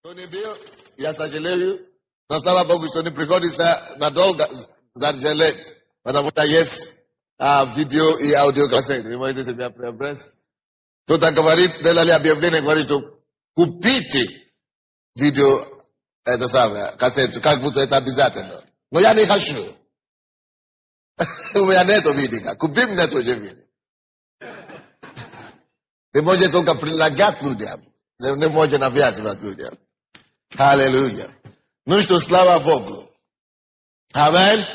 Tony bio, ja сожалею, но слава Богу, что не приходится надолго задержать, потому что есть видео и аудиокассеты. Вы можете себя приобрести. Кто-то говорит, делали объявление, говорит, что купите видео, это самое, кассету, как будто это обязательно. Но я не хочу. У меня нету видео. Купи мне тоже видео. Ты можешь только предлагать людям. Ты не можешь навязывать людям. Аллилуйя. Ну что, слава Богу. Аминь.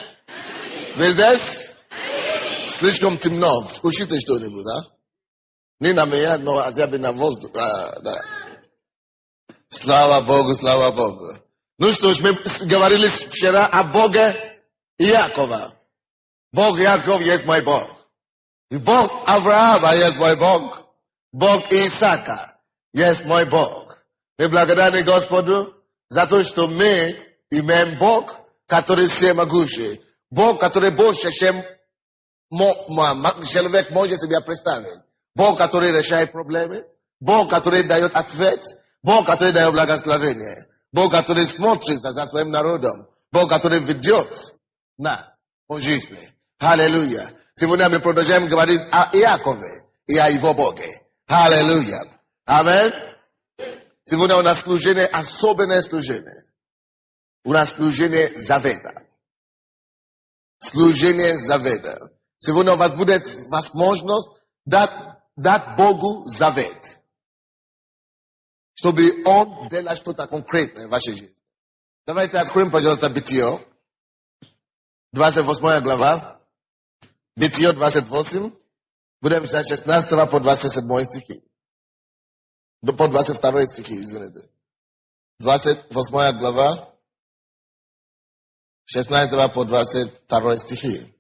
Вы здесь? Слишком темно. Включите что-нибудь, да? Не на меня, но хотя бы на воздух. Да. Слава Богу, слава Богу. Ну что ж, мы говорили вчера о Боге Иакова. Бог Иаков есть мой Бог. И Бог Авраама есть мой Бог. Бог Исаака есть мой Бог. Мы благодарны Господу за то, что мы имеем Бог, который всемогущий. Бог, который больше, чем человек может себе представить. Бог, который решает проблемы. Бог, который дает ответ. Бог, который дает благословение. Бог, который смотрит за твоим народом. Бог, который ведет нас по жизни. Аллилуйя. Сегодня мы продолжаем говорить о Иакове и о его Боге. Аллилуйя. Аминь. Сегодня у нас служение, особенное служение. У нас служение завета. Служение завета. Сегодня у вас будет возможность дать Богу завет. Чтобы Он делал что-то конкретное в вашей жизни. Давайте откроем, пожалуйста, Бытие. 28 глава. Бытие 28. Будем читать 16 по 27 стихи. По 22 стихи, извините. 28 глава. 16 по 22 стихи.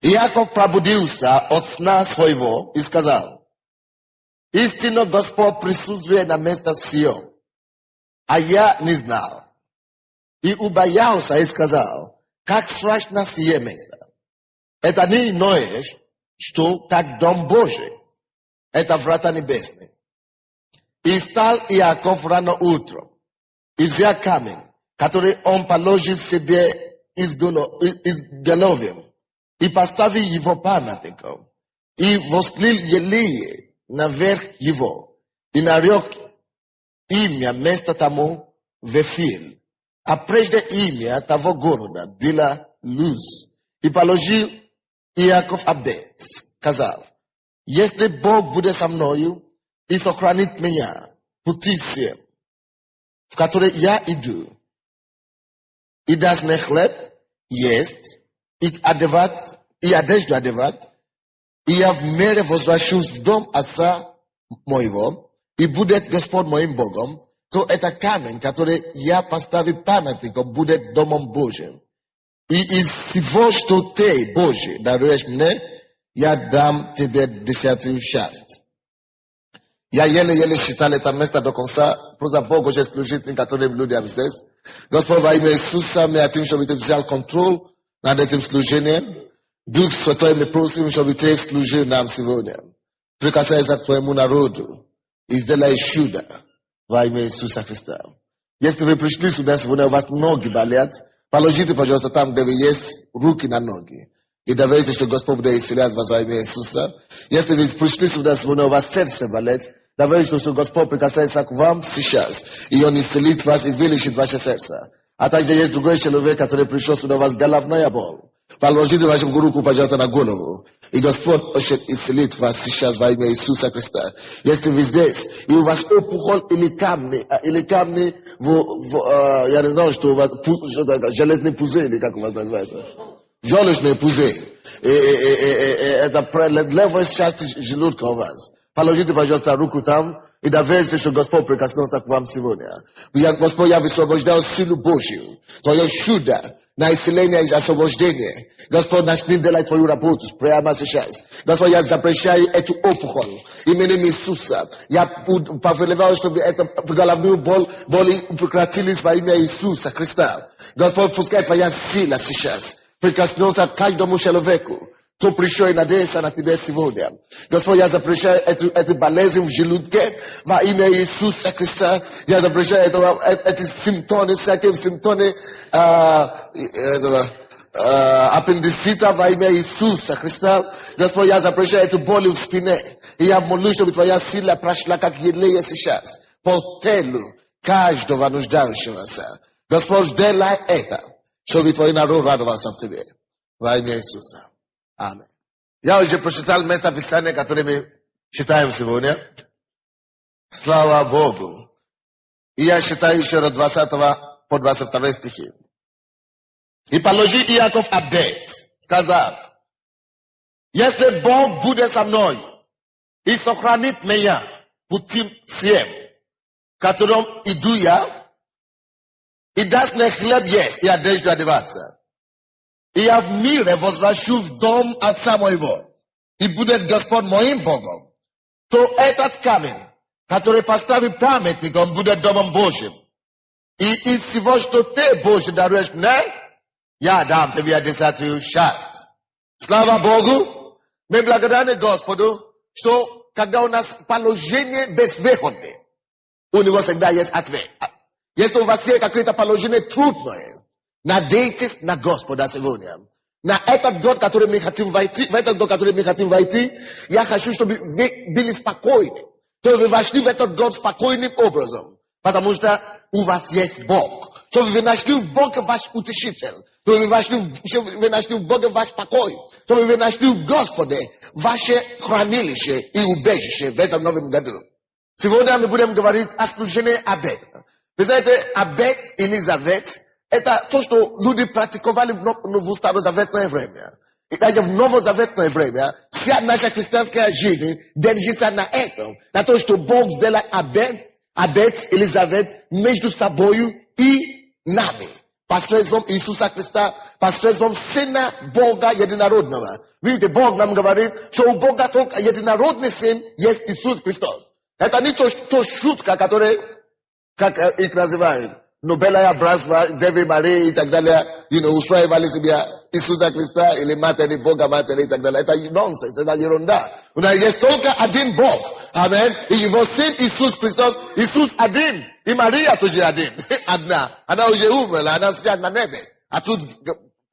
Иаков пробудился от сна своего и сказал: истинно Господь присутствует на место сие, а я не знал. И убоялся и сказал: как страшно сие место. Это не иное, что как дом Божий. Это врата небесные. И стал Иаков рано утром, и взял камень, который он положил себе изголовьем, и поставил его памятником, и восклил елея наверх его, и нарек имя места тому Вефил, а прежде имя того города было Луз. И положил Иаков обет, сказав: если Бог будет со мною и сохранит меня пути всем, в которые я иду, и даст мне хлеб есть, и одежду одевать, и я в мире возвращусь в дом отца моего, и будет Господь моим Богом, то это камень, который я поставил памятником, будет домом Божьим. И из всего, что ты, Божий, даруешь мне, я дам тебе 10 часть. Я еле-еле считал это место до конца, просто Бог уже служит некоторым людям здесь. Господь, во имя Иисуса, мы хотим, чтобы ты взял контроль над этим служением. Дух Святой, мы просим, чтобы ты служил нам сегодня. Прикасайся к твоему народу и сделай чудо во имя Иисуса Христа. Если вы пришли сюда сегодня, у вас ноги болят, положите, пожалуйста, там, где вы есть, руки на ноги. И доверьте, что Господь будет исцелять вас во имя Иисуса. Если вы пришли сюда сегодня, у вас сердце болит, доверьте, что Господь прикасается к вам сейчас. И Он исцелит вас и вылечит ваше сердце. А также есть другой человек, который пришел сюда, у вас головная боль. Положите вашу руку, пожалуйста, на голову. И Господь исцелит вас сейчас во имя Иисуса Христа. Если вы здесь, и у вас опухоль или камни, я не знаю, что у вас, железный пузырь, или как у вас называется? Желчный пузырь. Это левая часть желудка у вас. Положите, пожалуйста, руку там и доверьте, что Господь прикоснулся к вам сегодня. Господь, я высвобождаю силу Божью. Твое чудо на исцеление и освобождение. Господь, начни делать твою работу прямо сейчас. Господь, я запрещаю эту опухоль именем Иисуса. Я повелеваю, чтобы эту головную боли прекратились во имя Иисуса Христа. Господь, пускай твоя сила сейчас прикоснулся к каждому человеку. то пришло и надеется на Тебя сегодня. Господь, я запрещаю эти болезни в желудке во имя Иисуса Христа. Я запрещаю эти симптомы, всякие симптомы аппендицита во имя Иисуса Христа. Господь, я запрещаю эту боль в спине. И я молюсь, чтобы Твоя сила прошла, как елея сейчас, по телу каждого нуждающегося. Господь, сделай это, чтобы Твой народ радовался в Тебе. Во имя Иисуса. Аминь. Я уже прочитал место Писания, которое мы читаем сегодня. Слава Богу. И я читаю еще раз 20 по 22 стихи. И положи Иаков обет, сказав: если Бог будет со мной и сохранит меня путем всем, которым иду я, и даст мне хлеб есть и одежду одеваться, и я в мире возвращу в дом отца моего, и будет Господь моим Богом, то этот камень, который поставит памятником, будет домом Божьим. И из всего, что ты, Боже, даруешь мне, я дам тебе 10 часть. Слава Богу! Мы благодарны Господу, что когда у нас положение безвыходное, у него всегда есть ответ. Если у вас есть какое-то положение трудное, надейтесь на Господа сегодня. На этот год, который мы хотим войти, в этот год, который мы хотим войти, я хочу, чтобы вы были спокойны. Чтобы вы вошли в этот год спокойным образом. Потому что у вас есть Бог. Чтобы вы нашли в Боге ваш утешитель. Чтобы вы нашли в Боге ваш покой. Чтобы вы нашли в Господе ваше хранилище и убежище в этом новом году. Сегодня мы будем говорить о служении обета. Вы знаете, обет или завет — это то, что люди практиковали в старозаветное время. И даже в новозаветное время вся наша христианская жизнь держится на этом. На то, что Бог сделал обет или завет между собою и нами. Посредством Иисуса Христа, посредством Сына Бога Единородного. Видите, Бог нам говорит, что у Бога только единородный Сын есть Иисус Христос. Это не то шутка, которая, как их называют, Нобелая братство, Деви Марии и так далее, устраивали себе Иисуса Христа или Матери, Бога Матери и так далее. Это нонсенс, это ерунда. У нас есть только один Бог. Амин. И его Сын Иисус Христос, Иисус один. И Мария тоже один. Одна. Она уже умерла, она сидит на небе. А тут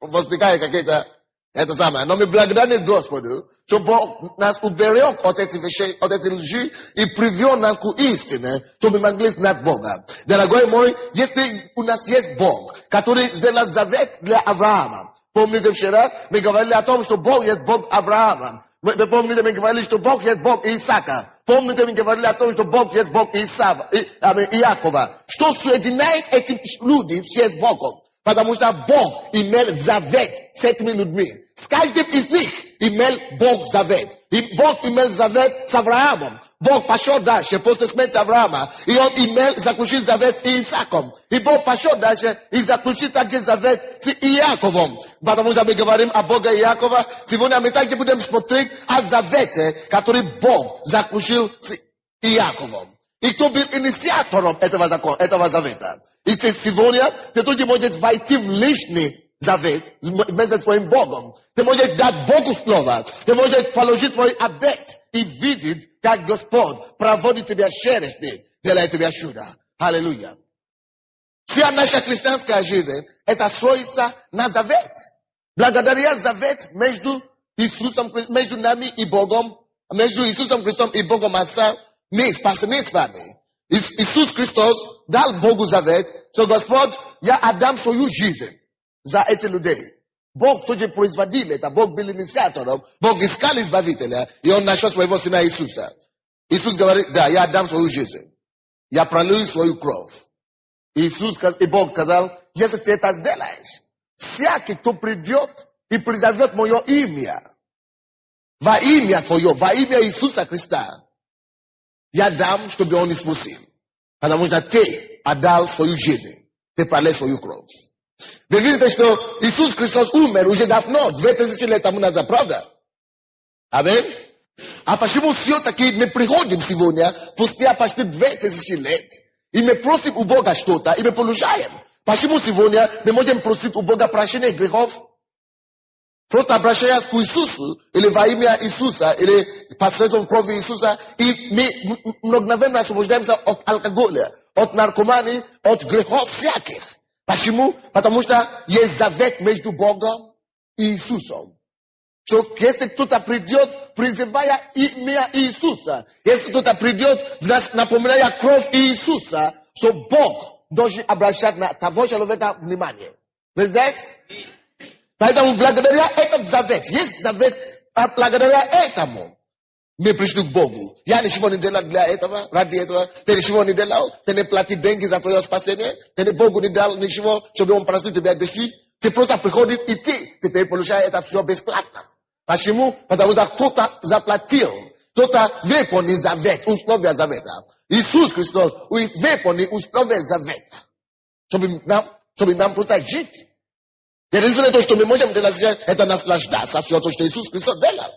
возникает какие-то это самое. Но мы благодарны Господу, что Бог нас уберег от этих вещей, от этой лжи и привел нас к истине, чтобы мы могли знать Бога. Дорогой мой, если у нас есть Бог, который сделал завет для Авраама. Помните, вчера мы говорили о том, что Бог есть Бог Авраама. Вы помните, мы говорили, что Бог есть Бог Исаака. Помните, мы говорили о том, что Бог есть Бог Иакова. Что соединяет этих людей все с Богом? Потому что Бог имел завет с этими людьми. С каждым из них имел Бог завет. И Бог имел завет с Авраамом. Бог пошел дальше после смерти Авраама. И он имел заключить завет с Исааком. И Бог пошел дальше и заключил также завет с Иаковом. Потому что мы говорим о Боге Иакова. Сегодня мы также будем смотреть о завете, который Бог заключил с Иаковом. И кто был инициатором этого завета. И сегодня ты тоже можешь войти в личный завет вместе с своим Богом. Ты можешь дать Богу слово. Ты можешь положить свой обет и видеть, как Господь проводит тебя через них, делает тебя чудо. Аллилуйя. Вся наша христианская жизнь — это строится на завет. Благодаря завет между нами и Богом, между Иисусом Христом и Богом Отца, мы спасены с вами. Иисус Христос дал Богу завет, что Господь, я отдам свою жизнь за эти людей. Бог тоже производил это, Бог был инициатором, Бог искал избавителя, и Он нашел своего Сына Иисуса. Иисус говорит, да, я отдам свою жизнь, я пролью свою кровь. И Бог сказал, если ты это сделаешь, всякий, кто придет и призовет мое имя, во имя Твое, во имя Иисуса Христа, я дам, чтобы он испустил. Потому что ты отдал свою жизнь. Ты пролил свою кровь. Вы видите, что Иисус Христос умер уже давно, 2000 лет тому назад, правда? Аминь. А почему все-таки мы приходим сегодня, спустя почти 2000 лет, и мы просим у Бога что-то, и мы получаем? Почему сегодня мы можем просить у Бога прощения грехов? Просто обращаясь к Иисусу, или во имя Иисуса, или посредством крови Иисуса, и мы мгновенно освобождаемся от алкоголя, от наркомании, от грехов всяких. Почему? Потому что есть завет между Богом и Иисусом. Что если кто-то придет, призывая имя Иисуса, если кто-то придет, напоминая кровь Иисуса, что Бог должен обращать на того человека внимание. Вы здесь? Поэтому благодаря этому завет, есть завет, благодаря этому мы пришли к Богу. Я ничего не делал для этого, ради этого. Ты ничего не делал, ты не платил деньги за твое спасение, ты не Богу не дал ничего, чтобы он простил тебя грехи. Ты просто приходишь и ты теперь получаешь это все бесплатно. Почему? Потому что кто-то заплатил, кто-то выполнил завет, условия завета. Иисус Христос выполнил условия завета, чтобы нам просто жить. Единственное то, что мы можем делать, это наслаждаться все то, что Иисус Христос делал.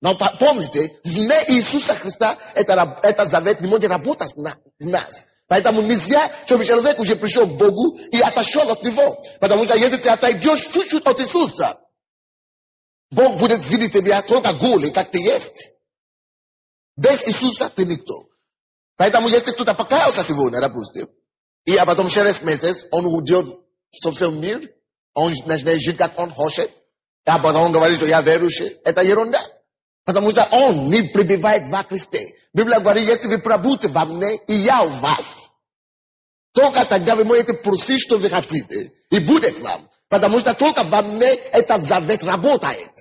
Но помните, вне Иисуса Христа это завет не может работать в нас. Поэтому нельзя, чтобы человек уже пришел к Богу и отошел от него. Потому что если ты отойдешь чуть-чуть от Иисуса, Бог будет видеть тебя только голый, как ты есть. Без Иисуса ты никто. Поэтому если кто-то покаялся сегодня, допустим, и потом через месяц он уйдет в совсем мир, он начинает жить, как он хочет, а потом он говорит, что я верующий, это ерунда. Потому что он не пребывает во Христе. Библия говорит, если вы пробудете во мне, и я в вас, только тогда вы можете просить, что вы хотите, и будет вам. Потому что только во мне этот завет работает.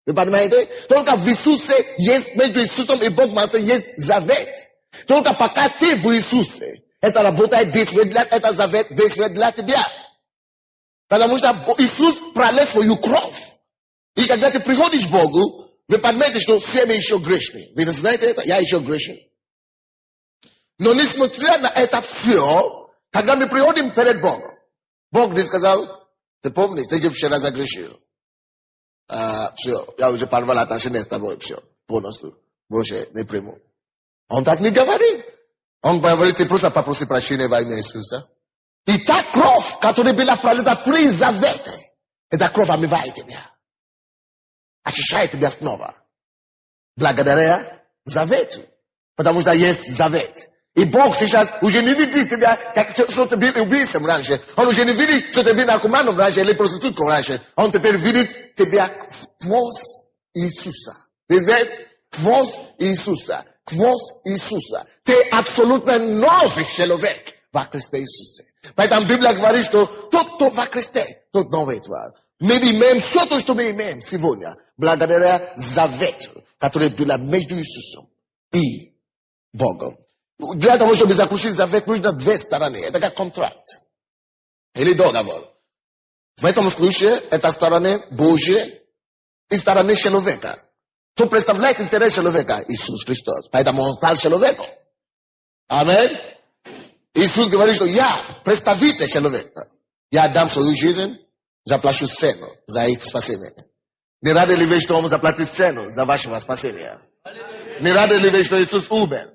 Вы понимаете? Только в Иисусе есть, между Иисусом и Богом есть завет. Только пока ты в Иисусе, это работает, это завет действует для тебя. Потому что Иисус пролил свою кровь. И когда ты приходишь к Богу, вы понимаете, что все мы еще грешны. Вы знаете это? Я еще грешен. Но несмотря на это все, когда мы приходим перед Богом, Бог не сказал, ты помнишь, ты же вчера загрешил. Все, я уже порвал отношения с тобой, все, полностью. Больше не приму. Он так не говорит. Он говорит, ты просто попроси прощения во имя Иисуса. И та кровь, которая была пролита при завете, эта кровь омывает тебя. Очищает тебя снова. Благодаря завету. Потому что есть завет. И Бог сейчас уже не видит тебя, как что ты был убийцем раньше. Он уже не видит, что ты был наркоманом раньше или проституткой раньше. Он теперь видит тебя кровь Иисуса. Ты здесь? Кровь Иисуса. Кровь Иисуса. Ты абсолютно новый человек во Христе Иисусе. Поэтому Библия говорит, что тот, кто во Христе, тот новый тварь. Мы имеем все то, что мы имеем сегодня, благодаря завету, который был между Иисусом и Богом. Для того, чтобы заключить завет, нужно две стороны. Это как контракт. Или договор. В этом случае, это стороны Божьей и стороны человека. Кто представляет интерес человека? Иисус Христос. Поэтому он стал человеком. Аминь. Иисус говорит, что я представитель человека. Я дам свою жизнь, заплачу цену за их спасение. Не рады ли вы, что он заплатит цену за вашего спасения? Не рады ли вы, что Иисус умер?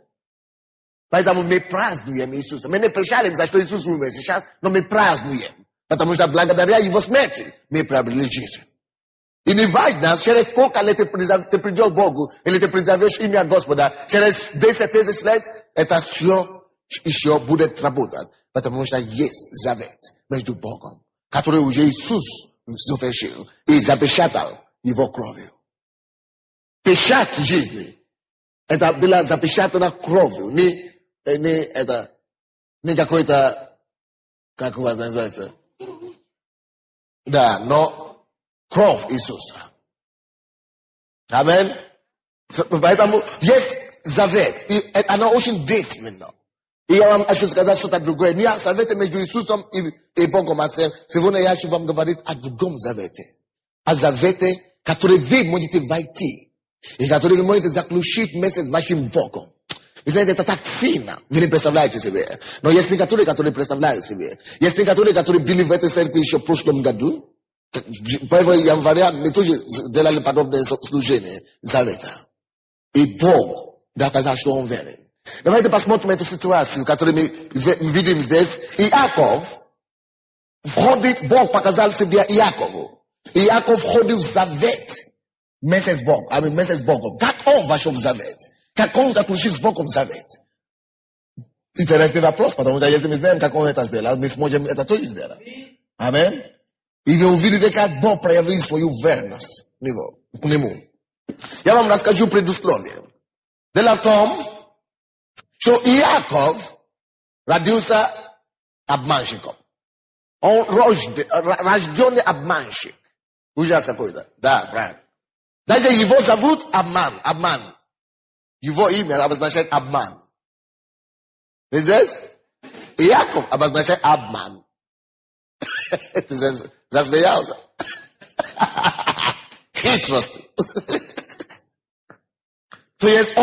Поэтому мы празднуем Иисуса. Мы не прощаем за что Иисус умер сейчас, но мы празднуем. Потому что благодаря его смерти мы приобрели жизнь. И не важно, через сколько лет ты придешь к Богу, или ты призовешь имя Господа, через 10 тысяч лет, это все еще будет работать. Потому что есть завет между Богом, который уже Иисус завершил и запечатал его кровью. Печать жизни. Это было запечатано кровью. Не какой-то, как у вас называется? Да, но кровь Иисуса. Аминь. Поэтому есть завет, и оно очень действенно. И я вам хочу сказать что-то другое. Не о завете между Иисусом и Богом Отцем. Сегодня я хочу вам говорить о другом завете. О завете, который вы можете войти. И который вы можете заключить вместе с вашим Богом. Вы знаете, это так сильно. Вы не представляете себе. Но есть некоторые, которые представляют себе. Есть некоторые, которые были в этой церкви еще в прошлом году. 1 января мы тоже делали подобное служение завета. И Бог доказал, что Он верен. Давайте посмотрим эту ситуацию, которую мы видим здесь. Иаков входит, Бог показал себе Иакову. Iakov chodził w zawet mesec Bogom. Jak on wошел в завет? Как он заключил с Богом завет? Интересный вопрос, потому что если мы знаем, как он это сделал, мы сможем это тоже сделать. Аминь. И вы увидите, как Бог проявил свою верность к нему. Я вам расскажу предусловие. Дело в том, что Иаков родился обманщиком. Он рожденный обманщик. Ужас какой-то. Да, правильно. Даже его зовут обман. Его имя обозначает обман. Вы здесь? Иаков обозначает обман. Ты засмеялся? Хитрость. То есть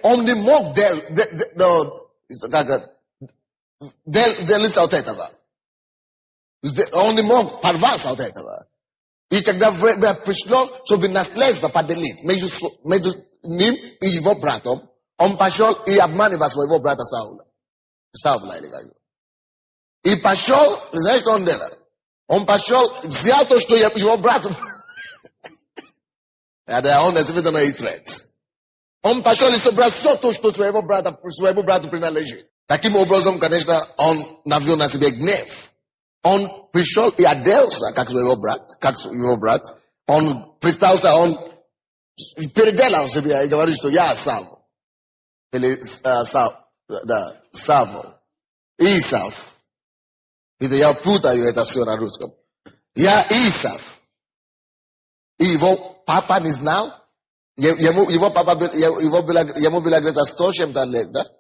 он не мог делиться от этого. Он не мог порваться от этого. И когда время пришло, чтобы наследство поделить между ним и его братом, он пошел и обманывал своего брата Саула. И пошел, знаешь, что он делал? Он пошел, взял то, что его брат... Он действительно хитрец. Он пошел и собрал все то, что своему брату принадлежит. Таким образом, конечно, он навел на себе гнев. Он пришел и оделся, как его брат. Он представился, он переделал себя и говорит, что я Савл. Или Савл. Исав. Я путаю это все на русском. Я Исав. И его папа не знал. Ему было где-то 100 чем-то лет, да?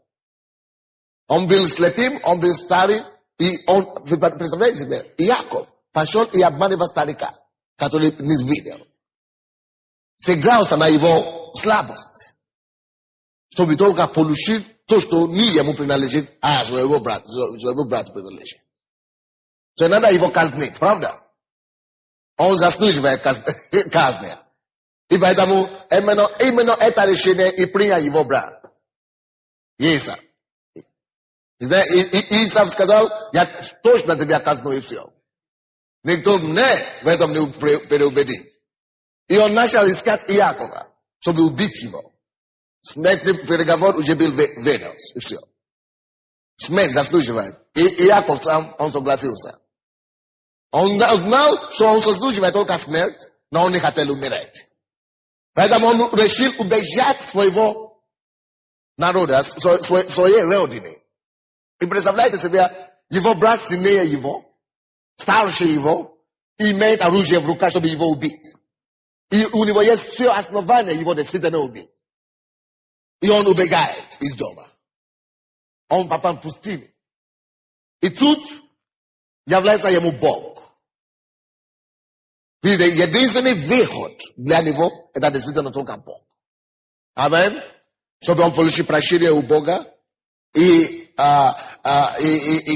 Он был слепым, он был старый. И он, вы представляете себе, Иаков пошел и обманывал старика, который не видел. Сыгрался на его слабость, чтобы только получить то, что не ему принадлежит, а своему брату принадлежит. То есть надо его казнить, правда? Он заслуживает казни. И поэтому именно это решение и принял его брат. Исав. Исав сказал, я точно тебя казну и все. Никто мне в этом не переубедит. И он начал искать Иакова, чтобы убить его. Смертный переговор уже был вынес, и все. Смерть заслуживает. И Иаков сам, он согласился. Он знал, что он заслуживает только смерть, но он не хотел умереть. Поэтому он решил убежать своего народа, своей родины. И представляете себе, его брат сильнее его, старше его, и имеет оружие в руках, чтобы его убить. И у него есть все основания его действительно убить. И он убегает из дома. Он попал в пустыню. И тут является ему Бог. Видите, единственный выход для него, это действительно только Бог. Аминь. Чтобы он получил прощение у Бога. И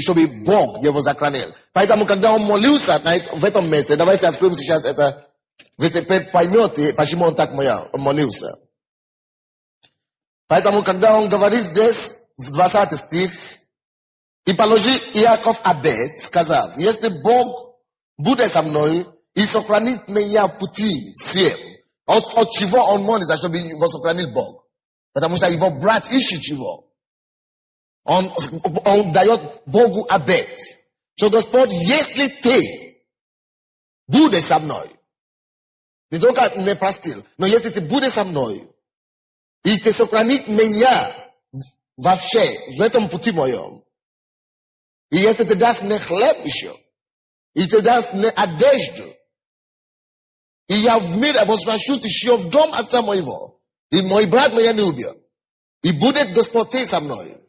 чтобы Бог его сохранил. Поэтому, когда он молился в этом месте, давайте откроем сейчас это, вы теперь поймете, почему он так молился. Поэтому, когда он говорит здесь, в 20 стих, и положи Иаков обет, сказав, если Бог будет со мной и сохранит меня в пути всем, от чего он молится, чтобы его сохранил Бог? Потому что его брат ищет чего? Он дает Богу обет, что Господь, если ты будешь со мной, не только не простил, но если ты будешь со мной, и ты сохранит меня вообще в этом пути моем, и если ты даст мне хлеб еще, и ты даст мне одежду, и я в мире возвращусь еще в дом отца моего, и мой брат меня не убьет, и будет Господь со мной,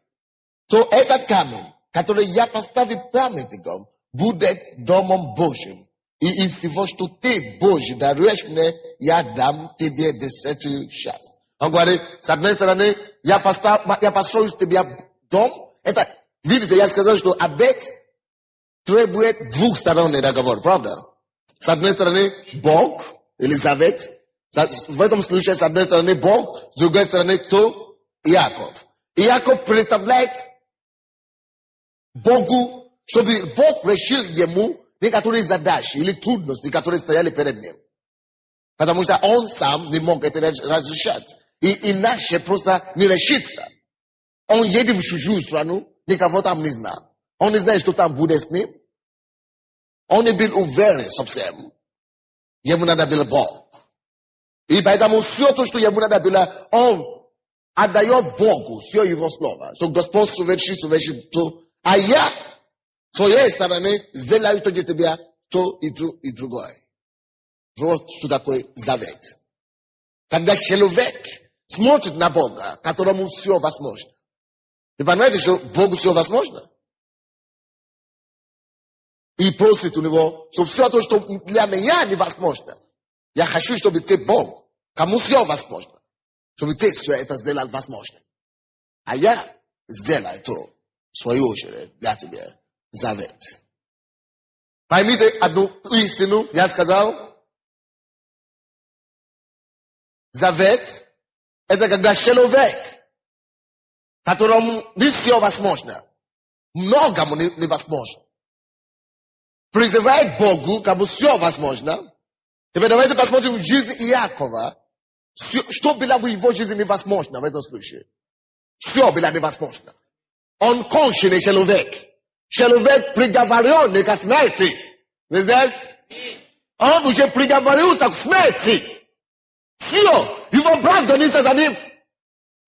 то этот камень, который я поставил памятником, будет домом Божьим. И из всего, что ты, Божий, даруешь мне, я дам тебе 10 часть. Он говорит, с одной стороны, я построю тебе дом. Это, видите, я сказал, что обет требует двухсторонний договор, правда? С одной стороны, Бог, или завет. В этом случае, с одной стороны, Бог, с другой стороны, кто? Иаков. Иаков представляет Богу, чтобы Бог решил ему ни которые задачи или трудности, которые стояли перед ним. Потому что он сам не мог это разрешать. И иначе просто не решится. Он едет в чужую страну, никого там не знал. Он не знает, что там будет с ним. Он не был уверен совсем. Ему надо было Бог. И поэтому все то, что ему надо было, он отдает Богу все его слово. Что Господь совершит то. А я, с своей стороны, сделаю то для тебя, то и другое. Вот что такое завет. Когда человек смотрит на Бога, которому все возможно. Вы понимаете, что Богу все возможно? И просит у него, что все то, что для меня невозможно. Я хочу, чтобы ты Бог, кому все возможно. Чтобы ты все это сделал возможным. А я сделаю то, в свою очередь, для тебя завет. Поймите одну истину, я сказал. Завет – это когда человек, которому не все возможно, многому невозможно, призывает Богу, кому все возможно. Теперь давайте посмотрим в жизни Иакова, что было в его жизни невозможно в этом случае. Все было невозможно. Он конченый человек. Человек приговоренный к смерти. Вы знаете? Он уже приговорился к смерти. Все, его брат гонится за ним.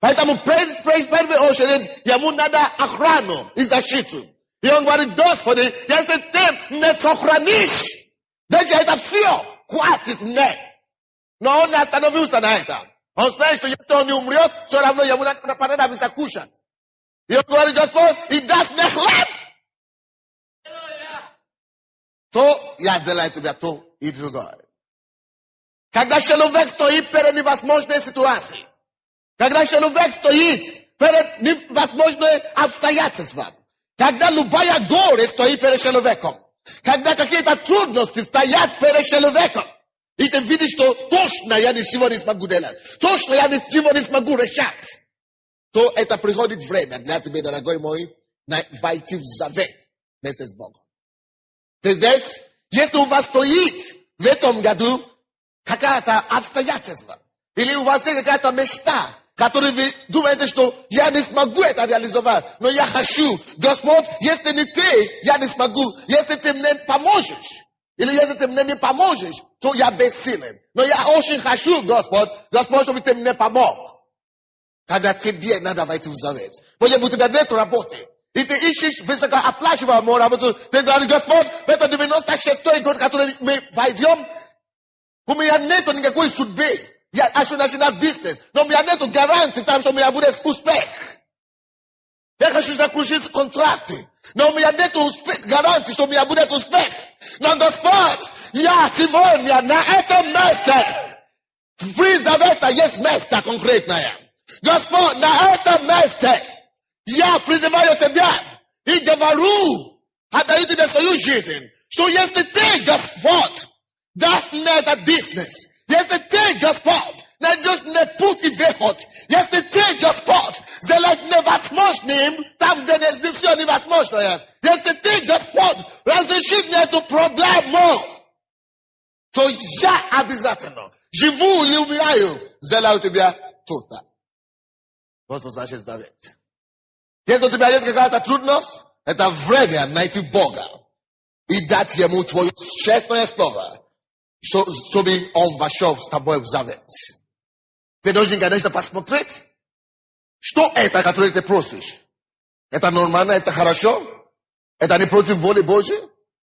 Поэтому в первую очередь ему надо охрану и защиту. И он говорит, Господи, если ты не сохранишь, даже это все хватит мне. Но он не остановился на этом. Он знает, что если он не умрет, все равно ему понадобится кушать. И он говорит, Господь, и даст мне хлеб. То я делаю тебе то и другое. Когда человек стоит перед невозможной ситуацией, когда человек стоит перед невозможными обстоятельствами, когда любая горе стоит перед человеком, когда какие-то трудности стоят перед человеком, и ты видишь, что точно я ничего не смогу делать, точно я ничего не смогу решать, то это приходит время для тебя, дорогой мой, войти в завет вместе с Богом. Ты здесь, если у вас стоит в этом году какая-то обстоятельство, или у вас есть какая-то мечта, которую вы думаете, что я не смогу это реализовать, но я хочу. Господь, если не ты, я не смогу. Если ты мне поможешь, или если ты мне не поможешь, то я бессилен. Но я очень хочу, Господь, чтобы ты мне помог. Когда тебе надо войти в завет. Потому что у тебя нет работы. И ты ищешь высокооплачиваемую работу. Ты говоришь, Господь, в это 96-й год, который мы войдем, у меня нет никакой судьбы. Я хочу начинать бизнес, но у меня нет гарантии там, что у меня будет успех. Я хочу заключить контракты, но у меня нет гарантии, что у меня будет успех. Но Господь, я сегодня на этом месте, в завета есть место конкретное. Господь, на этом месте я призываю тебя и говорю, отдаю тебе свою жизнь, что если ты, Господь, дашь мне этот бизнес, если ты, Господь, найдешь мне путь и выход, если ты, Господь, сделаешь невозможным там, где не все невозможное, если ты, Господь, разрешишь мне эту проблему, то я обязательно, живу или умираю, сделаю тебя тут. Вот что значит завет. Если у тебя есть какая-то трудность, это время найти Бога и дать Ему твое честное слово, чтобы Он вошел с тобой в завет. Ты должен, конечно, посмотреть, что это, которое ты просишь. Это нормально, это хорошо, это не против воли Божьей.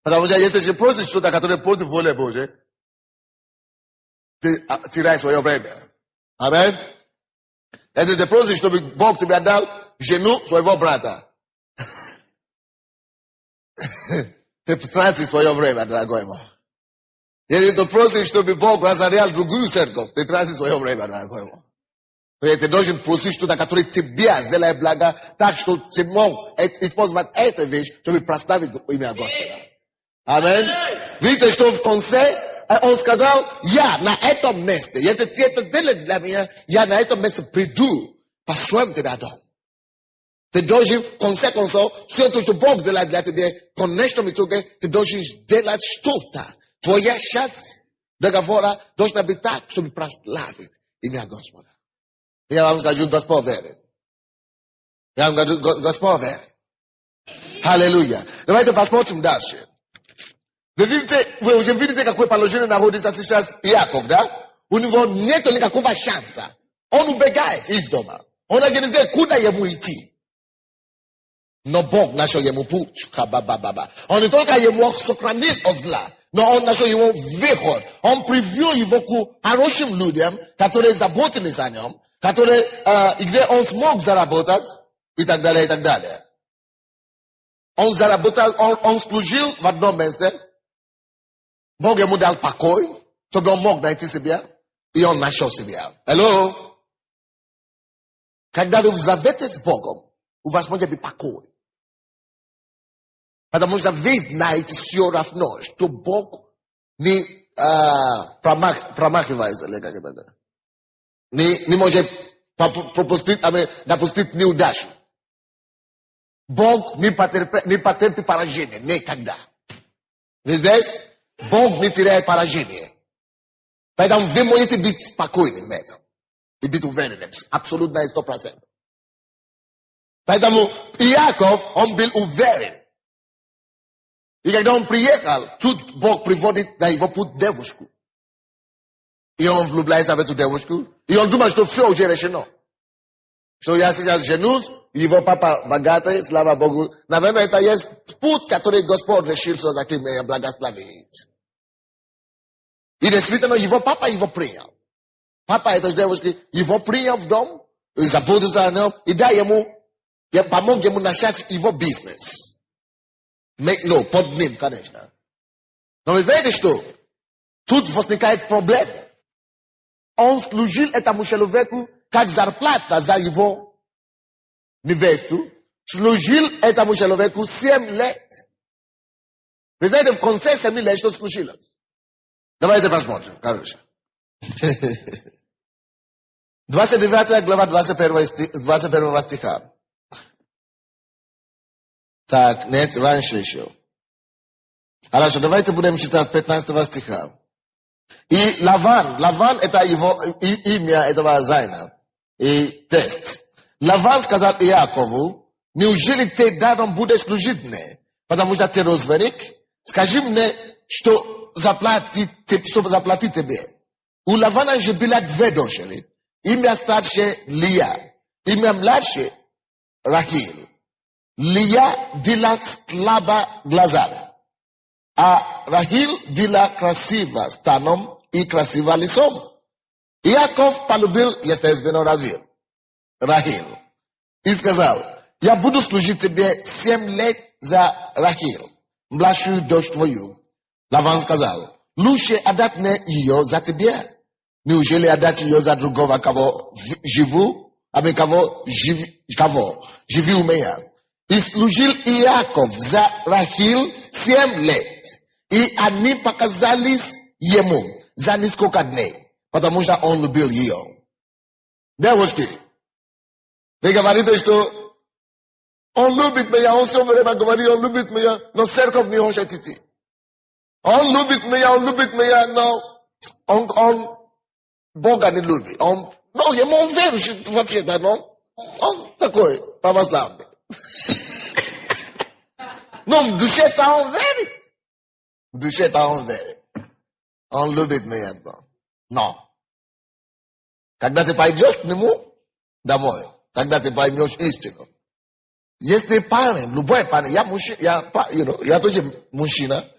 Потому что если ты просишь что-то, которое против воли Божьей, ты теряешь свое время. Аминь. Если ты просишь, чтобы Бог тебе дал жену своего брата, ты тратишь свое время, дорогой мой. Если ты просишь, чтобы Бог разорял другую церковь, ты тратишь свое время, дорогой мой. Ты должен просить что-то, которое тебе сделает благо, так что ты мог использовать эту вещь, чтобы прославить имя Господа. Аминь. Видите, что в конце он сказал, я на этом месте, если ты это сделаешь для меня, я на этом месте приду, построим тебя дом. Ty должен, в конце концов, все то, что Бог делает для тебя, в конечном итоге, ты должен сделать что-то. Твоя часть договора должна быть так, чтобы прославить имя Господа. Я вам скажу, Господь верит. Я вам скажу, Господь верит. Аллилуйя. Давайте посмотрим дальше. Вы уже видите, какое положение находится сейчас Иаков, да? У него нет никакого шанса. Он убегает из дома. Он даже не знает, куда ему идти. Но Бог нашел ему путь. Он не только ему сохранил от зла, но он нашел ему выход. Он привел его к хорошим людям, которые заботились о нем, где он смог заработать, и так далее, и так далее. Он заработал, он служил в одном месте. Бог ему дал покой, чтобы он мог найти себя, и он нашел себя. Hello? Когда вы в завете с Богом, у вас может быть покой. Потому что вы знаете все равно, что Бог не промахивается. Не может допустить неудачу. Бог не потерпит поражение. Никогда. Вы здесь? Бог не теряет поражение. Поэтому вы можете быть спокойны в этом. И быть уверенным. Абсолютно 100%. Поэтому Иаков, он был уверен. И когда он приехал, тут Бог приводит на его путь девушку. И он влюбляется в эту девушку. И он думает, что все уже решено. Что я сейчас женюсь, его папа богатый, слава Богу. Наверное, это есть путь, который Господь решил, что таким меня благословит. И действительно, его папа его принял. Папа этой девушки его принял в дом, и заботился о нем, и помог ему начать его бизнес. Под ним, конечно. Но вы знаете что? Тут возникает проблема. Он служил этому человеку как зарплата за его невесту. Служил этому человеку 7 лет. Вы знаете, в конце 7 лет что случилось? Давайте посмотрим, короче. 29 глава 21 стиха. Так, нет, раньше еще. Хорошо, давайте будем читать 15 стиха. И Лаван это его имя этого Зайна. И тест. Лаван сказал Иакову, неужели ты даром будешь служить мне? Потому что ты розверик. Скажи мне, что заплатить тебе. У Лавана же было 2 дочери. Имя старше Лия. Имя младше Рахиль. Лия была слаба глазами, а Рахиль была красива станом и красива лицом. Иаков полюбил, естественно, Рахиль. И сказал, я буду служить тебе 7 лет за Рахиль, младшую дочь твою. Лаван сказал, лучше отдать мне ее за тебя. Неужели отдать ее за другого, кого живу у меня? И служил Иаков за Рахиль 7 лет. И они показались ему за несколько дней, потому что он любил ее. Девушки, вы говорите, что он любит меня, он все время говорит, он любит меня, но церковь не хочет идти. Он любит меня, но он Бога не любит. Но ему верующий вообще-то, но он такой православный. Но в душе-то он верит. В душе-то он верит. Он любит меня. Но. Когда ты пойдешь к нему домой, тогда ты поймешь истину. Если парень, любой парень, я тоже мужчина,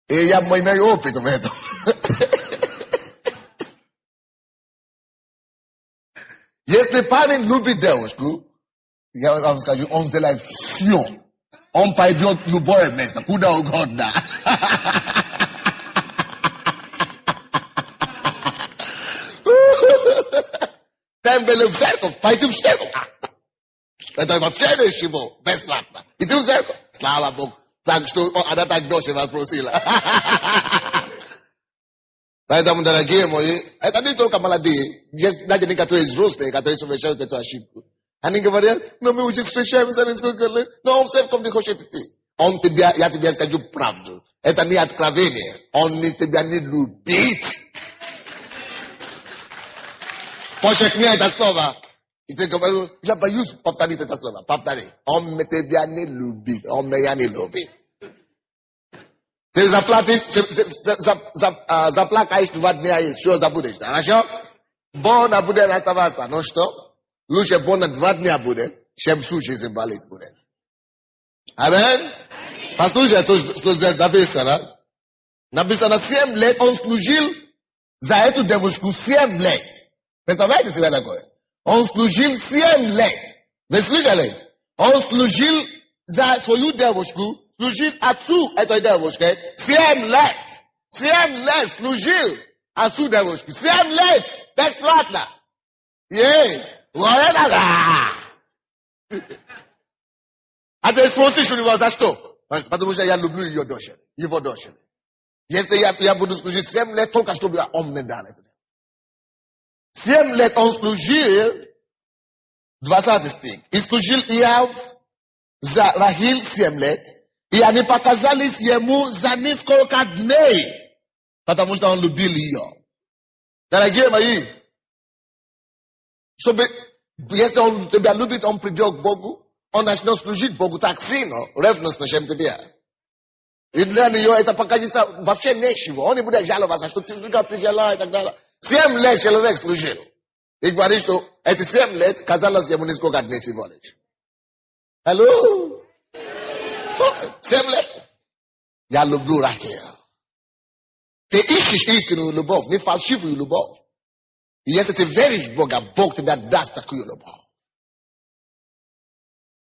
и я имею опыт в этом. Если парень любит девушку, я вам скажу, он сделает все. Он пойдет в любое место, куда угодно. Там были в церковь, пойти в церковь. Это вообще ничего, бесплатно. Иди в церковь. Слава Богу. Так что она так дольше вас просила. Поэтому, дорогие мои, это не только молодые. Есть даже некоторые взрослые, которые совершают эту ошибку. Они говорят, но мы уже встречаемся, они сказали, но он церковь не хочет идти. Я тебе скажу правду. Это не откровение. Он тебя не любит. Подчеркни это слово. И ты говоришь, я боюсь повторить это слово. Повтори. Он тебя не любит. Он меня не любит. Ты заплакаешь 2 дня и все забудешь. Хорошо? Больно будет оставаться. Ну что? Лучше больно 2 дня будет, чем всю жизнь болеть будет. Аминь? Послушай, что здесь написано. Написано, 7 лет он служил за эту девушку 7 лет. Представляете себе такое? Он служил 7 лет. Вы слышали? Он служил за свою девушку, служил отцу этой девушки 7 лет. 7 лет служил отцу девушки. 7 лет бесплатно. Ей! Вот это да! А ты спросишь у него за что? Потому что я люблю ее дочь, его дочь. Если я буду служить 7 лет, только чтобы он мне дал это. 7 лет он служил, 20 стих, и служил Иов за Рахиль 7 лет, и они показались ему за несколько дней, потому что он любил ее. Дорогие мои, чтобы, если он тебя любит, он придет к Богу, он начнет служить Богу так сильно, ревностно, чем тебе. И для нее это покажется вообще нечего. Он не будет жаловаться, что ты тяжело и так далее. 7 лет человек служил. И говорит, что эти 7 лет казалось ему несколько дней всего лишь. Алло? 7 лет. Я люблю Рахиль. Ты ищешь истинную любовь, не фальшивую любовь. И если ты веришь в Бога, Бог тебе даст такую любовь.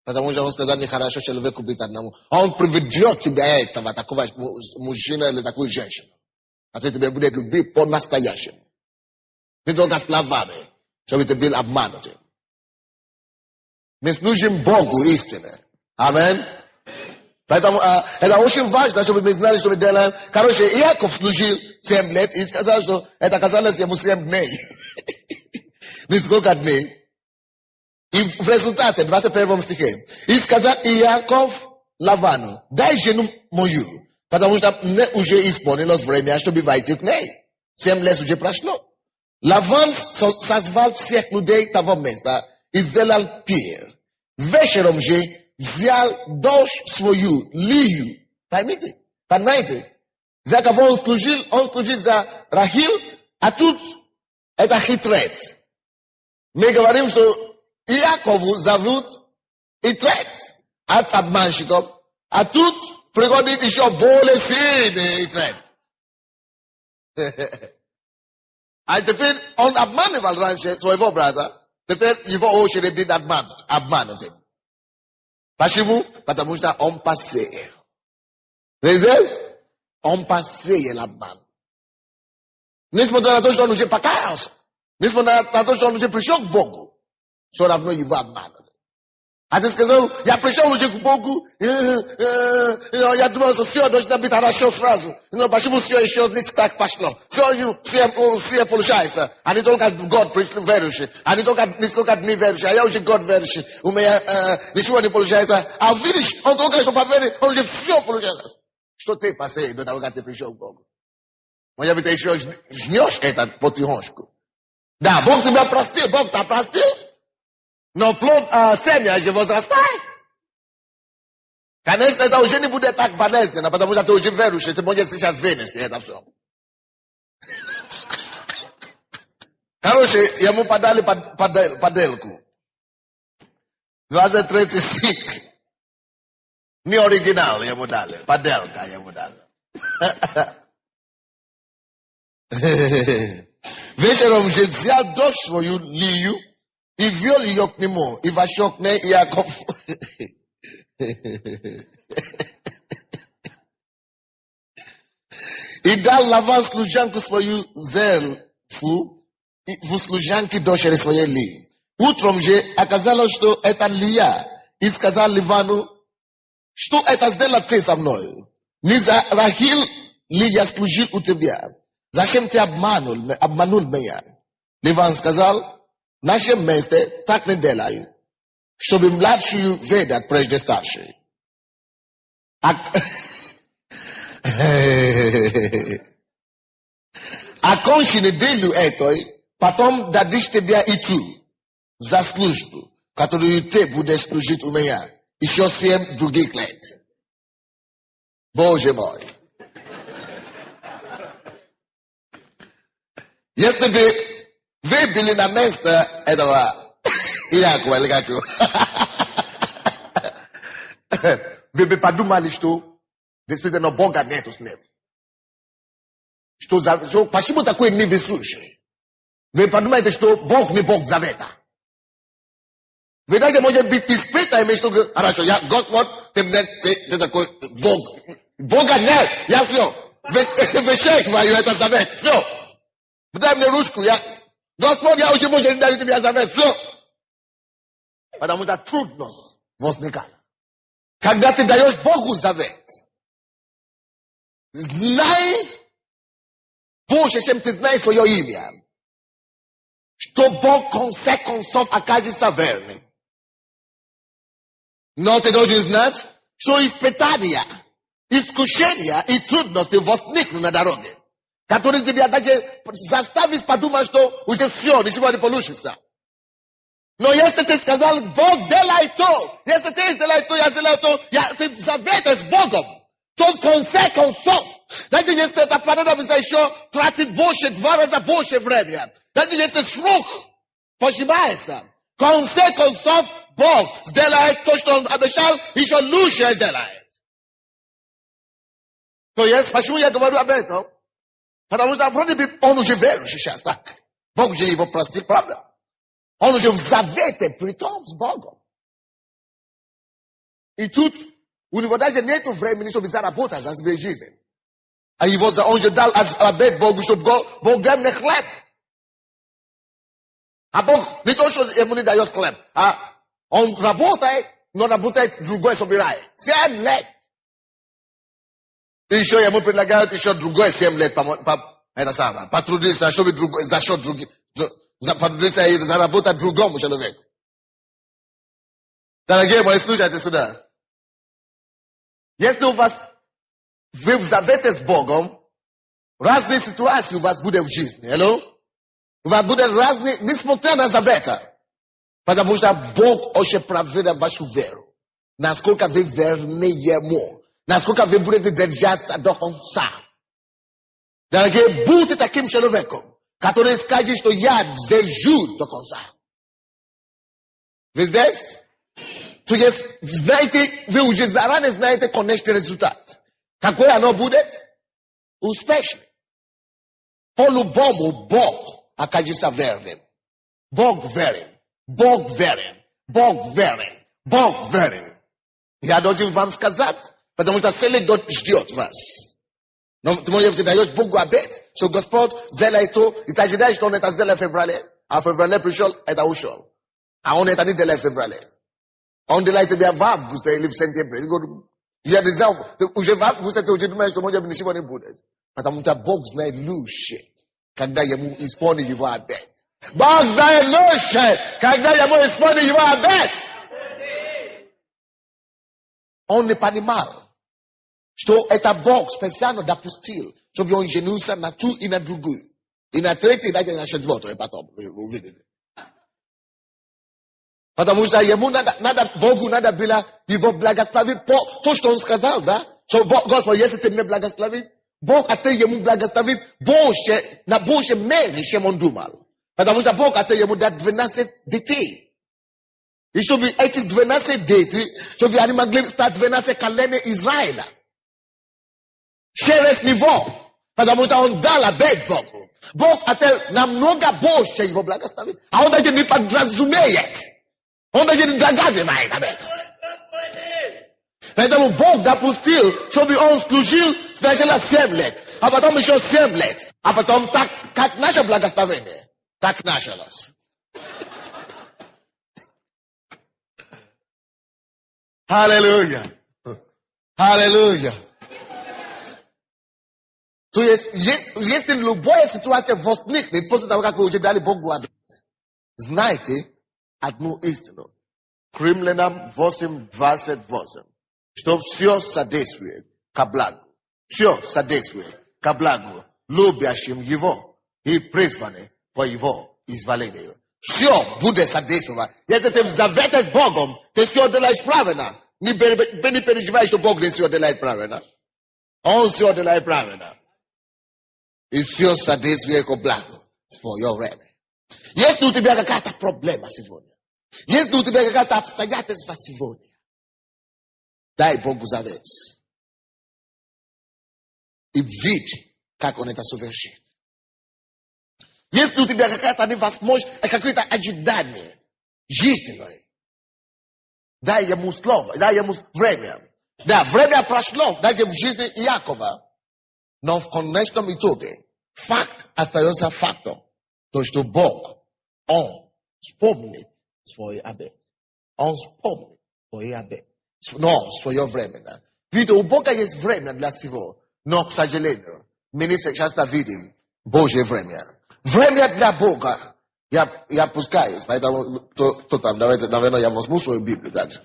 Потому что он сказал, нехорошо человеку быть одному. Он приведет тебя этого, такого мужчины или такую женщину. А ты тебя будет любить по-настоящему. Не только словами, чтобы ты был обманут. Мы служим Богу истины. Аминь. Поэтому это очень важно, чтобы мы знали, что мы делаем. Короче, Иаков служил 7 лет и сказал, что это казалось ему 7 дней. Несколько дней. И в результате, в 21 стихе, и сказал Иаков Лавану, дай жену мою, потому что мне уже исполнилось время, чтобы войти к ней. 7 лет уже прошло. Лаван созвал всех людей того места и сделал пир. Вечером же взял дочь свою, Лию. Поймите? Понимаете? За кого он служил за Рахиль, а тут это хитрец. Мы говорим, что Иакову зовут хитрец от обманщиков, а тут приходит еще более сильный хитрец. А теперь он обманывал раньше своего брата, теперь его очередь быть обманутым. Почему? Потому что он посеял. Видите? Он посеял обман. Несмотря на то, что он уже покаялся, несмотря на то, что он уже пришел к Богу, все равно его обманули. А ты сказал, я пришел уже к Богу, я думал, что все должно быть хорошо сразу. Но почему все еще не так пошло? Все получается. Они только год пришли верующие. Они только несколько дней верующие. А я уже год верующий. У меня ничего не получается. А видишь, он только что поверил, он уже все получается. Что ты посеял до того, как ты пришел к Богу? Может быть, ты еще жнешь это потихонечку. Да, Бог тебя простил, Бог тебя простил. Но плод семя же возрастает. Конечно, это уже не будет так болезненно, потому что ты уже верующий, ты можешь сейчас вынести это все. Короче, ему подали поделку. 23 стих. Не оригинал ему дали, поделка ему дали. Вечером же взял дочь свою Лию, и ввел ее к нему, и вошел к ней Иаков. И дал Лаван служанку свою Зельфу, в служанке дочери своей Лии. Утром же оказалось, что это Лия, и сказал Ливану, что это сделал ты со мной? Не за Рахиль ли я служил у тебя? Зачем ты обманул меня? Ливан сказал, в нашем месте так не делают. Щоб младшую ведать прежде старшей. Окончи неделю этой, потом дадишь тебя и ту за службу, которую ты будешь служить у меня еще 7 других лет. Боже мой. Если бы вы были на место этого Иакова, или как его, вы бы подумали, что действительно Бога нету с ним. Что почему такой невезучий? Вы подумаете, что Бог не Бог завета. Вы даже может быть испытаем, что хорошо, Господь, ты такой Бог. Бога нет, я все. Вышекиваю это завет, все. Дай мне ручку, Господь, я уже больше не даю тебе завет, все. Потому что трудность возникает. Когда ты даешь Богу завет, знай больше, чем ты знаешь свое имя, что Бог в конце концов окажется верным. Но ты должен знать, что испытания, искушения и трудности возникнут на дороге, которые тебя даже заставят подумать, что уже все, ничего не получится. Но если ты сказал, Бог, сделай то, если ты сделай то, я сделаю то, ты завет с Богом, то в конце концов, даже если это понадобится еще тратить больше, 2 раза больше времени, даже если срок пожимается, в конце концов, Бог сделает то, что Он обещал, еще лучше сделает. То есть, почему я говорю об этом? Потому что вроде бы он уже верующий сейчас, так. Бог уже его простил, правда? Он уже в завете, притом с Богом. И тут у него даже нету времени, чтобы заработать за свою жизнь. А он же дал обет Богу, чтобы Бог даст мне хлеб. А Бог не то, что ему не дает хлеб, а он работает, но работает другой собирает. 7 лет. И еще ему предлагают еще другой 7 лет это самое, потрудиться, чтобы за счет других, потрудиться и заработать другому человеку. Дорогие мои, слушайте сюда. Если у вас, вы в завете с Богом, разные ситуации у вас будут в жизни, hello? У вас будут разные, несмотря на завета. Потому что Бог очень проверяет вашу веру. Насколько вы верны Ему. Насколько вы будете держаться до конца. Дорогие, будьте таким человеком, который скажет, что я держу до конца. Вы здесь? То есть, знаете, вы уже заранее знаете конечный результат. Какой оно будет? Успешный. По-любому Бог окажется верным. Бог верен. Бог верен. Бог верен. Бог верен. Я должен вам сказать, потому что целый год ждет вас. Но ты можешь даешь Богу обет, что Господь сделает то, и ты ожидаешь, что Он это сделает в феврале, а в феврале пришел, это ушел. А Он это не делает в феврале. Он делает тебя в августе или в сентябре. Я дизал, уже в августе ты уже думаешь, что может быть ничего не будет. Потому что Бог знает лучше, когда Ему исполнит Его обет. Бог знает лучше, когда Ему исполнит Его обет. Он не понимал, что это Бог специально допустил, чтобы он женился на ту и на другую. И на третью, даже на четвертую, и потом, вы увидите. Потому что ему Богу надо было его благословить по то, что он сказал, да? Что Господь, если ты меня благословишь, Бог от ему благословит больше, на больше мере, чем он думал. Потому что Бог от ему дал 12 детей. И чтобы эти 12 детей, чтобы они могли стать 12 коленей Израиля. Через него. Потому что он дал обет Богу. Бог от намного больше его благословит. А он даже не подразумеет. Он даже не догадывает об этом. Поэтому Бог допустил, чтобы он служил сначала 7 лет, а потом еще 7 лет, а потом так, как наше благословение, так началось. Аллилуйя! Аллилуйя! То есть, если любая ситуация возникнет после того, как вы уже дали Богу обет, знайте одну истину. Кремля нам 8:28. Чтоб все содействует ко благу. Все содействует ко благу любящим его и призваны по его изволению. Все будет содействовать. Если ты в завете с Богом, ты все делаешь правильно. Не переживай, что Бог не все делает правильно. Он все делает правильно. И все содействует ко благу в твое время. Если у тебя какая-то проблема сегодня, если у тебя какая-то обстоятельства сегодня, дай Богу завет. И видь, как Он это совершит. Если у тебя какая-то невозможность, какое-то ожидание жизненное, дай ему слово, дай ему время. Да, время прошло, даже в жизни Иакова. Но в конечном итоге факт остается фактом. То, что Бог, Он вспомнит свой обет. Он вспомнит свой обет. Но свое время. Да. Ведь у Бога есть время для всего. Но, к сожалению, мы не часто видим Божье время. Время для Бога. Я пускаюсь, поэтому кто там, давайте, наверное, я возьму свою Библию также.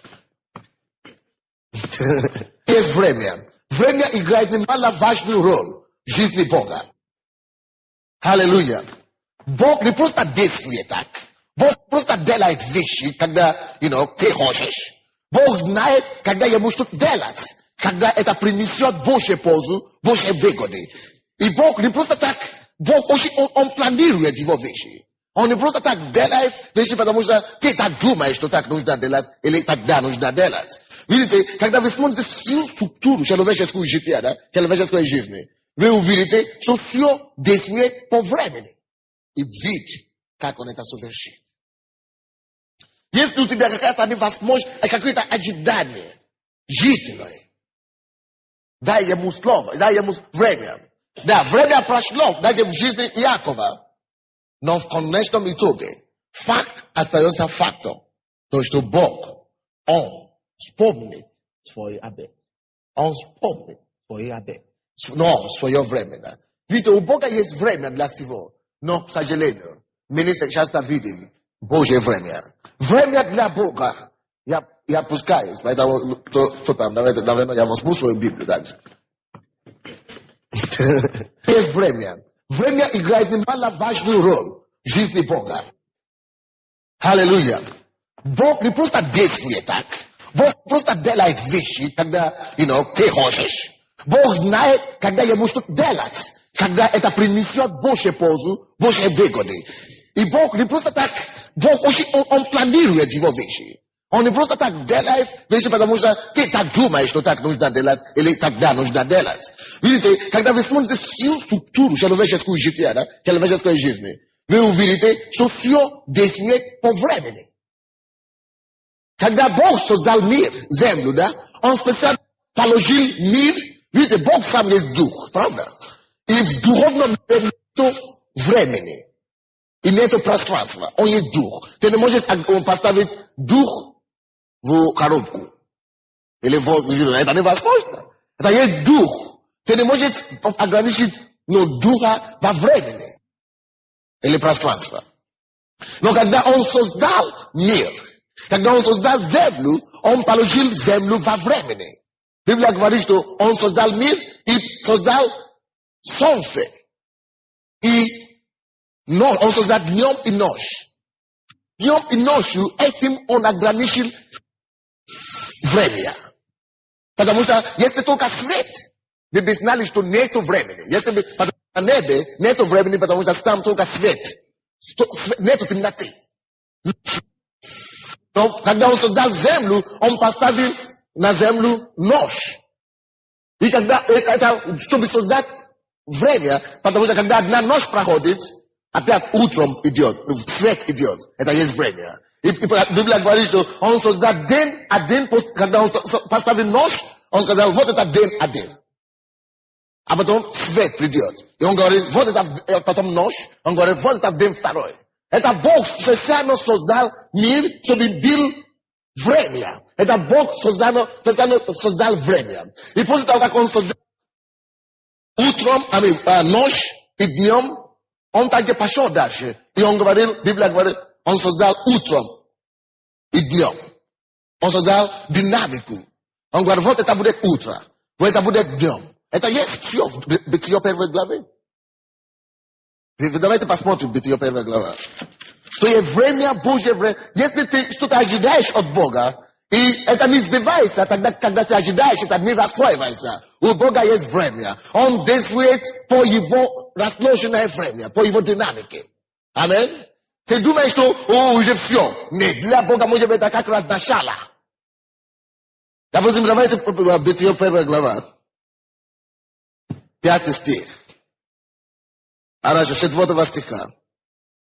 Есть время. Время играет немаловажную роль в жизни Бога. Аллилуйя. Бог не просто действует так. Бог просто делает вещи, когда, ты хочешь. Бог знает, когда ему что-то делать. Когда это принесет Божью пользу, Божьи выгоды. И Бог не просто так, Бог он планирует его вещи. Он не просто так делает вещи, потому что ты так думаешь, что так нужно делать, или тогда нужно делать. Видите, когда вы смотрите всю структуру человеческого жития, да, человеческой жизни, вы увидите, что все действует по времени. И видите, как Он это совершит. Если у тебя какая-то невозможность, какое-то ожидание жизненное, дай ему слово, дай ему время. Да, время прошло, даже в жизни Иакова. Но в конечном итоге факт остается фактом. То, что Бог, Он вспомнит свой обет. Он вспомнит свой обет. Но свое время. Да. Ведь у Бога есть время для всего. Но, к сожалению, мы не часто видим Божье время. Время для Бога. Я пускаюсь, поэтому кто там, наверное, я возьму свою Библию также. Есть время. Время играет немаловажную роль в жизни Бога. Аллилуйя. Бог не просто действует так. Бог просто делает вещи, когда, ты хочешь. Бог знает, когда ему что-то делать. Когда это принесет Божью пользу, Божьи выгоды. И Бог не просто так, Бог он планирует его вещи. Он не просто так делает вещи, потому что ты так думаешь, что так нужно делать, или тогда нужно делать. Видите, когда вы смотрите всю структуру человеческого жития, да, человеческой жизни, вы увидите, что все действует по времени. Когда Бог создал мир, землю, да, Он специально положил мир, видите, Бог сам есть дух, правда? И в духовном мире нет времени. И нет пространства. Он есть дух. Ты не можешь поставить дух в коробку. Или в воздух. Это невозможно. Это есть дух. Ты не можешь ограничить духа во времени. Или пространство. Но когда Он создал мир, когда Он создал землю, Он положил землю во времени. Библия говорит, что Он создал мир и создал солнце. И Он создал днем и ночь. Днем и ночью этим Он ограничил время. Потому что если только свет, вы бы знали, что нет времени. Если бы на небе нет времени, потому что там только свет. Нет темноты. Но когда Он создал землю, Он поставил на землю ночь. И когда это, чтобы создать время, потому что когда одна ночь проходит, опять утром идет, свет идет. Это есть время. И Библия говорит, что Он создал день один, когда Он поставил ночь, Он сказал, вот это день один. А потом свет придет. И Он говорит, вот это потом ночь, Он говорит, вот это день второй. Это Бог специально создал мир, чтобы был время. Это Бог специально создал время. И после того, как Он создал утром, ночь и днем, Он также пошел дальше. И Он говорил, Библия говорит, Он создал утром и днем. on sozdal dinamiku. On gwar eta bude utra. Eta bude dom. Eta jest wsio, biti jo perwe glawy. Wydawajcie pasmoty, biti jo perwe glawa. To jest wremia Boże wremia. Jeśli ty что-то ожидаешь от Бога, и это не сбивается, тогда, когда ты ожидаешь, это не расстраивается. У Бога есть время. Он действует по его расположенное время, по его динамике. Аминь. Ты думаешь, что уже все. Нет, для Бога может быть как раз начало. Допустим, давайте Бытие 1 глава. 5 стих. А раньше 4 стиха.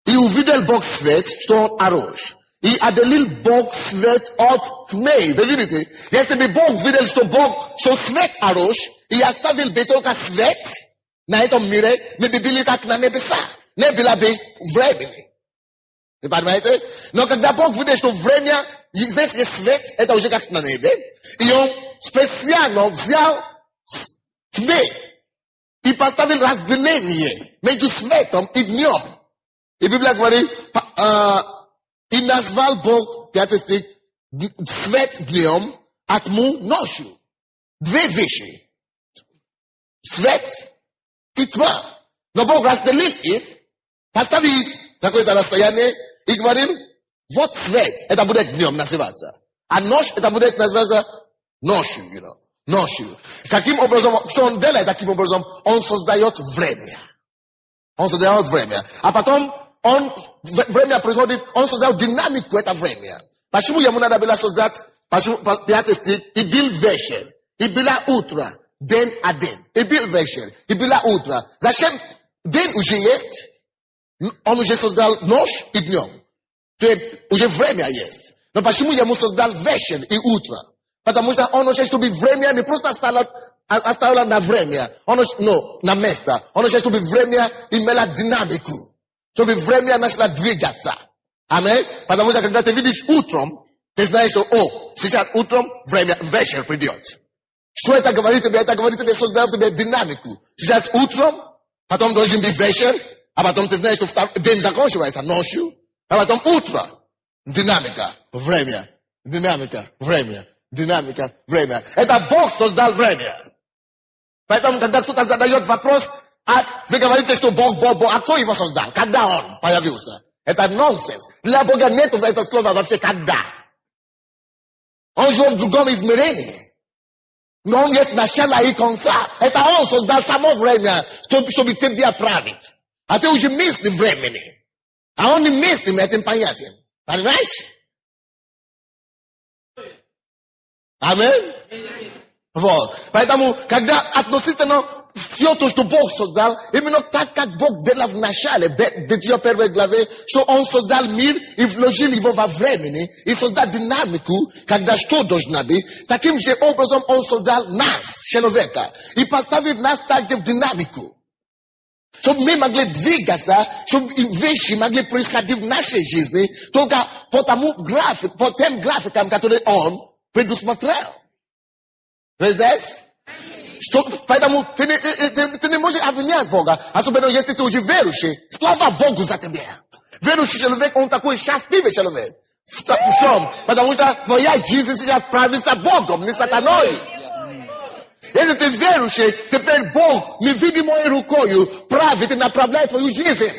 И увидел Бог свет, что он хорош. И отделил Бог свет от тьмы. Вы видите? Если бы Бог видел, что свет хорош, и оставил бы только свет на этом мире, мы бы были как на небеса. Не было бы времени. Вы понимаете? Но когда Бог видел, что время, здесь есть свет, это уже как на небе, и он специально взял тьмы и поставил разделение между светом и днем. И Библия говорит, и назвал Бог, 5 стих, свет днем, а тьму ночью. Две вещи. Свет и тьма. Но Бог разделил их, поставил какое-то расстояние и говорил, вот свет, это будет днем называться. А ночь, это будет называться ночью, ночью. Каким образом, что он делает таким образом? Он создает время. Он создает время. А потом, время приходит, он создал динамику этого времени. Почему ему надо было создать, 5 стих, и был вечер, и было утро, день один. И был вечер, и было утро. Зачем? День уже есть, он уже создал ночь и днем. То есть уже время есть. Но почему ему создал вечер и утро? Потому что он хочет, чтобы время не просто оставило на время, на место. Он хочет, чтобы время имело динамику. Чтобы время начало двигаться. Аминь. Потому что когда ты видишь утром, ты знаешь, что, сейчас утром время, вечер придет. Что это говорит тебе? Это говорит тебе, создав тебе динамику. Сейчас утром, потом должен быть вечер, а потом ты знаешь, что день заканчивается ночью, а потом утро. Динамика, время, динамика, время, динамика, время. Это Бог создал время. Поэтому, когда кто-то задает вопрос, вы говорите, что Бог, а кто его создал? Когда он появился? Это нонсенс. Для Бога нет этого слова вообще «когда». Он живет в другом измерении. Но он есть начало и конца. Это он создал само время, чтобы тебя править. А ты уже мысли времени. А он не мыслит этим понятием. Понимаешь? Аминь? Вот. Поэтому, когда относительно все то, что Бог создал, именно так, как Бог делал в начале, Бытие 1 главе, что Он создал мир и вложил его во времени, и создал динамику, когда что должно быть, таким же образом Он создал нас, человека, и поставил нас также в динамику. Чтобы мы могли двигаться, чтобы вещи могли происходить в нашей жизни, только по тем графикам, которые Он предусмотрел. Вы здесь? Поэтому ты не можешь обвинять Бога, особенно если ты уже верующий. Слава Богу за тебя. Верующий человек, он такой счастливый человек. В чем? Потому что твоя жизнь сейчас правится Богом, не сатаной. Если ты верующий, теперь Бог невидимой рукой правит и направляет твою жизнь.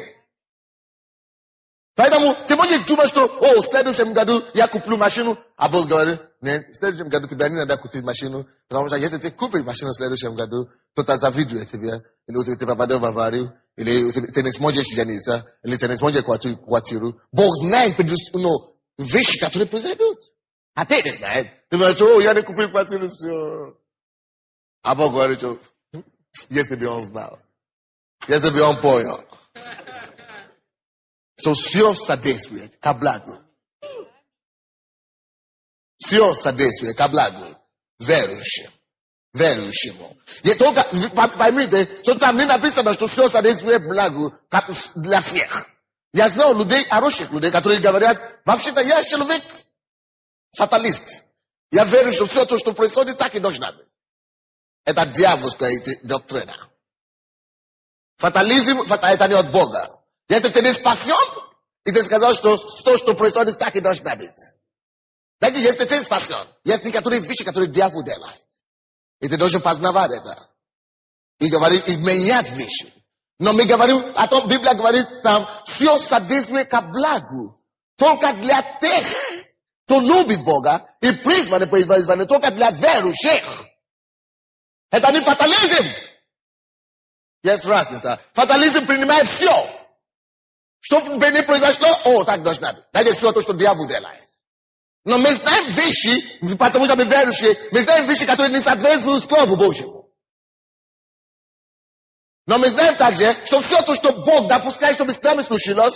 Поэтому ты можешь думать, что, в следующем году я куплю машину, а Бог говорит, нет, в следующем году тебе не надо купить машину, потому что если ты купишь машину в следующем году, кто-то завидует тебе, или ты попадешь в аварию, или ты не сможешь жениться, или ты не сможешь квартиру. Бог знает вещи, которые произойдут. А ты не знаешь. Ты говоришь, я не купил квартиру, все. А Бог говорит, что если бы он знал, если бы он понял. So, все содействует ко благу. Все содействует ко благу верующему. И только, поймите, что там не написано, что все содействует благу для всех. Я знаю людей, хороших людей, которые говорят, вообще-то я человек фаталист. Я верю, что все то, что происходит, так и должно быть. Это дьявольская доктрина. Фатализм, это не от Бога. Если ты не спасен, и ты сказал, что то, что происходит, так и должно быть. Знаете, есть трансфасион. Есть некоторые вещи, которые дьявол делает. И ты должен познавать это. И говорит, изменять вещи. Но мы говорим, а то Библия говорит там, все содействует ко благу. Только для тех, кто любит Бога и призваны по избавлению, только для верующих. Это не фатализм. Есть разница. Фатализм принимает все. Что бы ни произошло, так должно быть. Это все то, что дьявол делает. Но мы знаем вещи, потому что мы верующие, мы знаем вещи, которые не соответствуют Слову Божьему. Но мы знаем также, что все то, что Бог допускает, чтобы с нами случилось,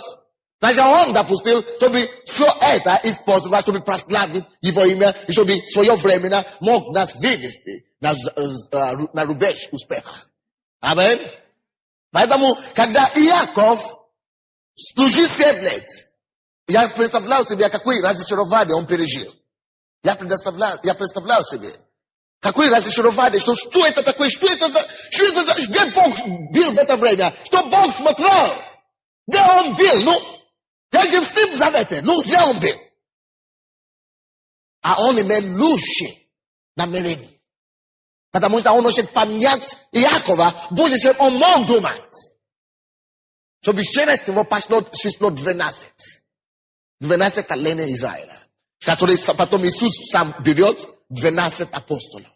даже Он допустил, чтобы все это использовать, чтобы прославить Его имя, и чтобы своевременно мог нас вывести на рубеж успеха. Аминь. Поэтому, когда Иаков служил 7 лет, я представлял себе, какое разочарование он пережил. Я представлял себе, какое разочарование, что это такое, что это за, где Бог был в это время, что Бог смотрел, где Он был, я же в Старом Завете, где Он был? А он имел лучшие намерения. Потому что он хочет понять Иакова больше, чем он мог думать. Чтобы через него пошло число 12. 12 коленей Израиля. Которые потом Иисус сам берет 12 апостолов.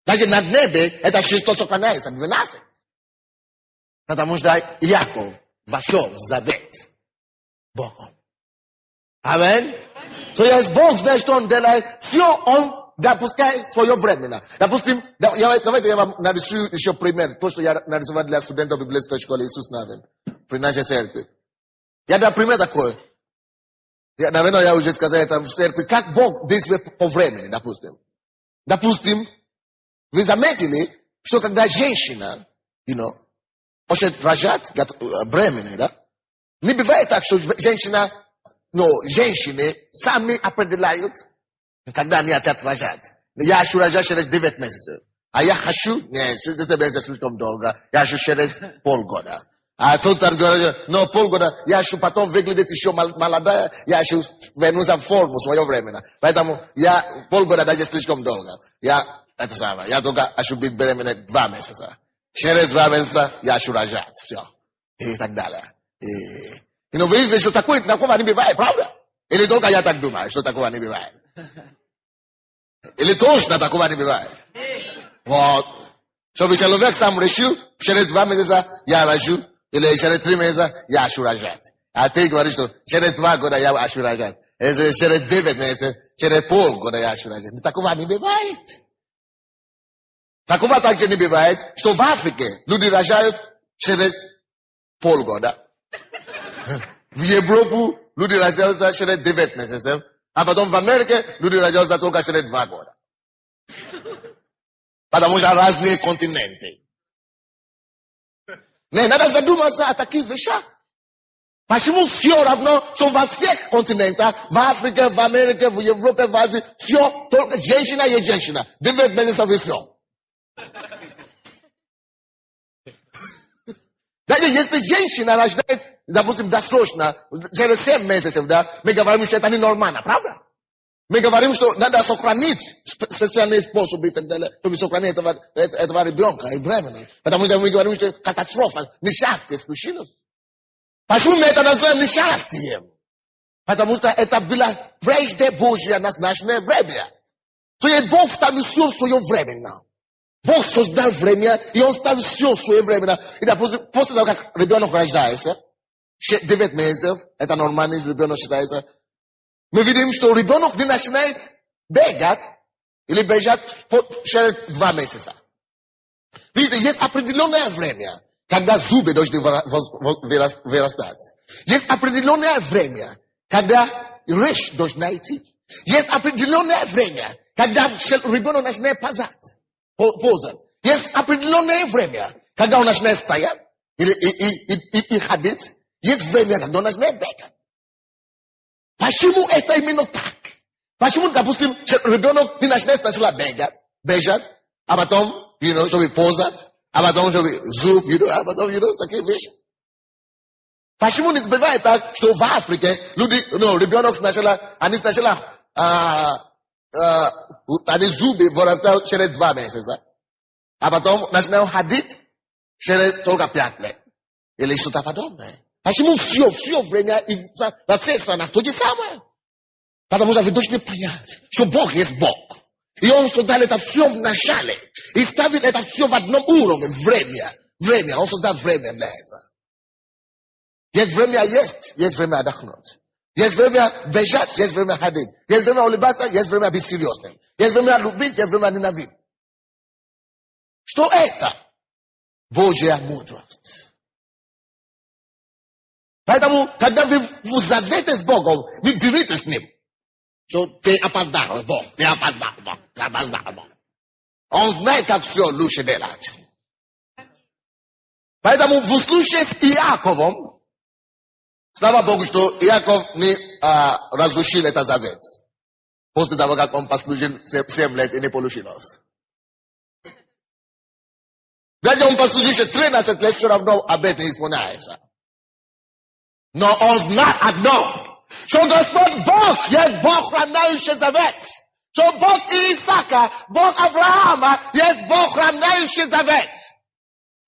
Даже на небе это число сохраняется 12. Потому что Иаков вошел в завет Богом. Аминь. То есть Бог знает, что Он делает. Все Он допускает своевременно. Допустим, давайте я вам нарисую еще пример. То, что я нарисовал для студентов библейской школы Иисус Навин. При нашей церкви. Я дам пример такой. Наверное, я уже сказал это в церкви. Как Бог действует по времени, допустим. Допустим, вы заметили, что когда женщина, хочет рожать, бременная, да? Не бывает так, что женщины сами определяют, когда они хотят рожать. Я хочу рожать через 9 месяцев. А я хочу, нет, это слишком долго, я хочу через полгода. А тут говорят, полгода, я хочу потом выглядеть еще молодая, я хочу вернуться в форму своевременно. Поэтому полгода даже слишком долго. Я только хочу быть беременной 2 месяца. Через 2 месяца я хочу рожать, все. И так далее. И вы видите, что такого не бывает, правда? Или только я так думаю, что такого не бывает? Или точно такого не бывает? Вот. Чтобы человек сам решил, через 2 месяца я рожу, или через 3 месяца я хочу рожать. А ты говоришь, что через 2 года я хочу рожать. Через 9 месяцев, через полгода я хочу рожать. Такого не бывает. Такого также не бывает, что в Африке люди рожают через полгода. В Европу люди рождаются через 9 месяцев. А потом в Америке люди рождаются только через 2 года. Потому что разные континенты. Не надо задуматься о таких вещах. Почему все равно, что во всех континентах, в Африке, в Америке, в Европе, в Азии, все, только женщина есть женщина. 9 месяцев и все. Даже если женщина рождает, допустим, досрочно, через 7 месяцев, да, мы говорим, что это ненормально, правда? Мы говорим, что надо сохранить специальные способы и так далее, чтобы сохранить этого ребенка и бремени. Потому что мы говорим, что катастрофа, несчастье случилось. Почему мы это называем несчастьем? Потому что это было прежде Божье назначенное время. То есть Бог ставил все в свое время. Бог создал время, и Он ставил все в свое время. И допустим, после того, как ребенок рождается, 9 месяцев, это нормально, ребенок считается, мы видим, что ребенок не начинает бегать или бежать через 2 месяца. Видите, есть определенное время, когда зубы должны вырастать. Есть определенное время, когда речь должна идти. Есть определенное время, когда ребенок начинает позать. Есть определенное время, когда он начинает стоять и ходить. Есть время, когда он начинает бегать. Почему это именно так? Почему, допустим, ребенок не начинает сначала бежать, а потом, чтобы позать, а потом, чтобы зуб, а потом, такие вещи? Почему не бывает так, что в Африке люди, ребенок сначала, они зубы вырастают через 2 месяца, а потом начинают ходить через только 5 лет. Или что-то подобное. Почему все время и во всех странах то же самое? Потому что вы должны понять, что Бог есть Бог. И Он создал это все в начале. И ставит это все в одном уровне. Время. Он создал время для этого. Есть время отдохнуть. Есть время бежать, есть время ходить. Есть время улыбаться, есть время быть серьезным. Есть время любить, есть время ненавидеть. Что это? Божья мудрость. Поэтому, когда вы в завете с Богом, не делитесь с Ним. Что ты опоздал, Бог, ты опоздал, Бог. Он знает, как все лучше делать. Поэтому в случае с Иаковом, слава Богу, что Иаков не разрушил этот завет. После того, как он послужил 7 лет и не получилось. Даже он послужил 13 лет, все равно обет не исполняется. Но он знает одно, что Господь Бог есть Бог, храняющий завет. Что Бог Исаака, Бог Авраама есть Бог, храняющий завет.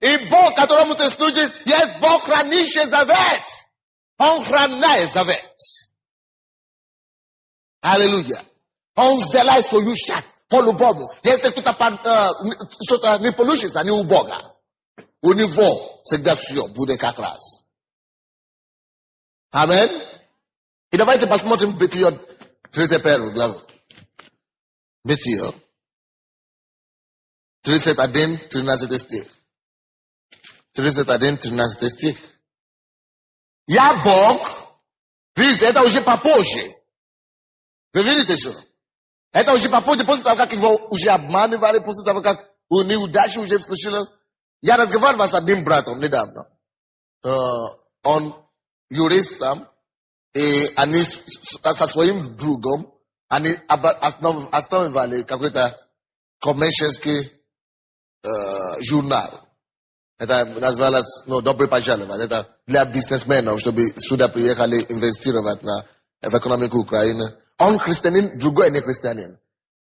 И Бог, которому ты служишь, есть Бог, хранящий завет. Он храняет завет. Аллилуйя. Он сделает свою часть по-любому. Если что-то не получится, не у Бога. У него всегда все будет как раз. Амин. И давайте посмотрим Бытие 31 главу. Бытие 31, 13 стих. 31, 13 стих. Я Бог. Видите, это уже попозже. Вы видите что? Это уже попозже, после того, как его уже обманывали, после того, как у неудачи уже случилось. Я разговаривал с одним братом недавно. Он юрист сам. И они со своим другом, они основывали какой-то коммерческий журнал. Это называлось, добрый пожаловать. Это для бизнесменов, чтобы сюда приехали инвестировать в экономику Украины. Он христианин, другой не христианин.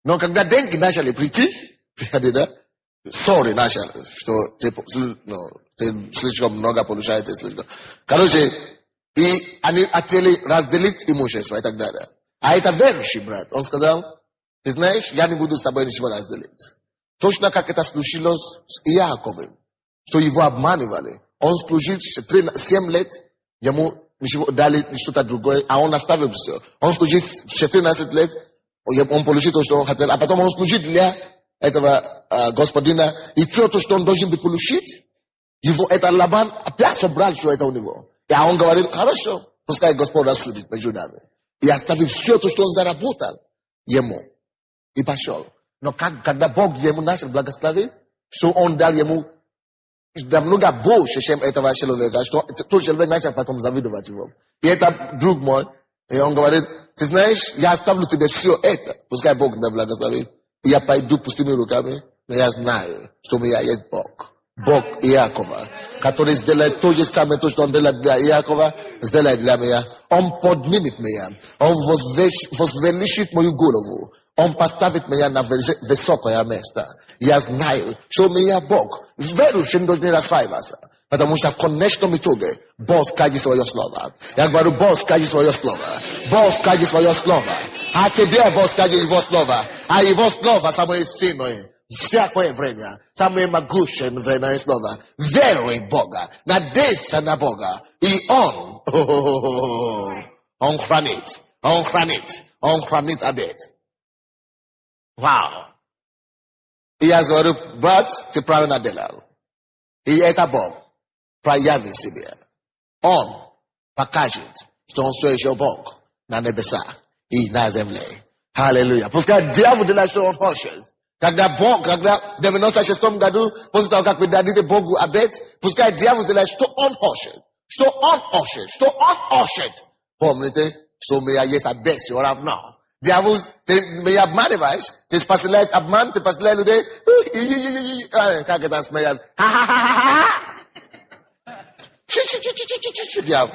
Но когда деньги начали прийти, ссоры начали, что ты слишком много получаете, слишком. Короче, и они хотели разделить имущество и так далее. А это верующий брат. Он сказал, ты знаешь, я не буду с тобой ничего разделить. Точно как это случилось с Иаковым, что его обманывали. Он служил 7 лет, ему дали что-то другое, а он оставил все. Он служил 14 лет, он получил то, что он хотел, а потом он служил для этого господина, и все то, что он должен был получить, его, это Лабан опять собрал все это у него. И он говорит, хорошо, пускай Господь рассудит между нами. И оставил все то, что он заработал ему. И пошел. Но когда Бог ему начал благословить, что он дал ему намного больше, чем этого человека, что тот человек начал потом завидовать его. И это друг мой. И он говорит, ты знаешь, я оставлю тебе все это. Пускай Бог тебя благословит. И я пойду пустыми руками, но я знаю, что у меня есть Бог. Бог Иакова, который сделает то же самое, то, что он делает для Иакова, сделает для меня. Он поднимет меня. Он возвеличит мою голову. Он поставит меня на высокое место. Я знаю, что у меня Бог. Верующие должны расстраиваться. Потому что в конечном итоге Бог скажет свое слово. Я говорю, Бог скажет свое слово. Бог скажет свое слово. А тебе Бог скажет его слово. А его слово самое сильное. Всякое время, самое могущественное слово, веруй в Бога, надейся на Бога, и Он хранит обет. Вау! И я говорю, брат, ты правильно делал. И это Бог проявит себе. Он покажет, что Он все еще Бог на небесах и на земле. Аллилуйя. Пускай дьявол делает, что он хочет. Когда в 96-м году, после того, как вы дадите Богу обет, пускай дьявол сделает, что он хочет. Помните, что у меня есть обет все равно. Дьявол, ты меня обманываешь, ты посылаешь обман, ты посылаешь людей, как это смеяться. Diabo.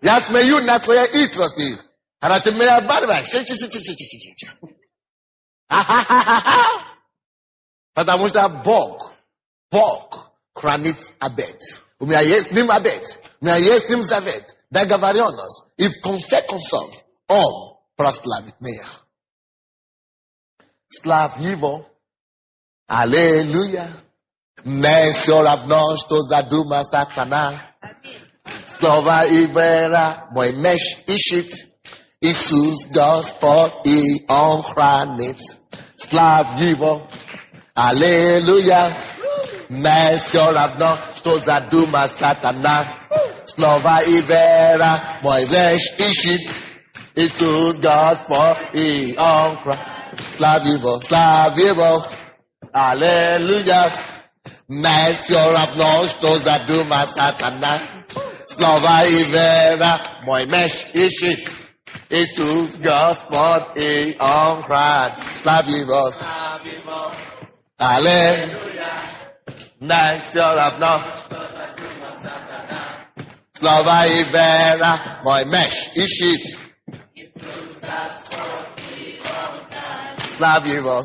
Jasmeju na swoje itrosti. A ty mnie barwa. Потому что Бог хранит обет. У меня есть с ним обет. У меня есть с ним завет. Договоренность. И в конце концов он прославит меня. Славь его. Аллилуйя. Не все равно, что задумал сатана. Слово и вера мой меч ищет. Иисус Господь, и Он хранит. Славь его. Аллилуйя. Не все равно, что задумал сатана. Слово и вера мой меч ищет. Иисус Господь, и Он хранит. Славь его. Аллилуйя. Не все равно, что задумал сатана. Слово и вера мой меч ищет. Иисус Господь, и Он хранит. Славь его. Аллилуйя. Не все равно, что задумал сатана. Слово и вера мой меч ищет. Иисус Господь, и Он хранит. Славь его.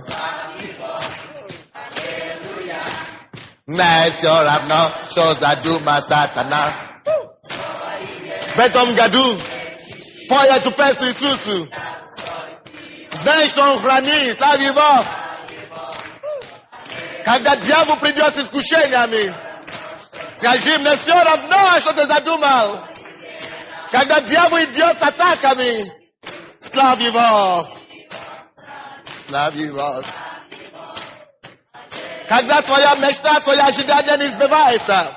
Аллилуйя. Не все равно, что задумал сатана. В этом году пой эту песню Иисусу. Знаешь, что Он хранит. Славь его. Когда дьявол придет с искушениями, скажи мне, все равно, что ты задумал. Когда дьявол идет с атаками, славь его. Славь его. Когда твоя мечта, твое ожидание не сбывается,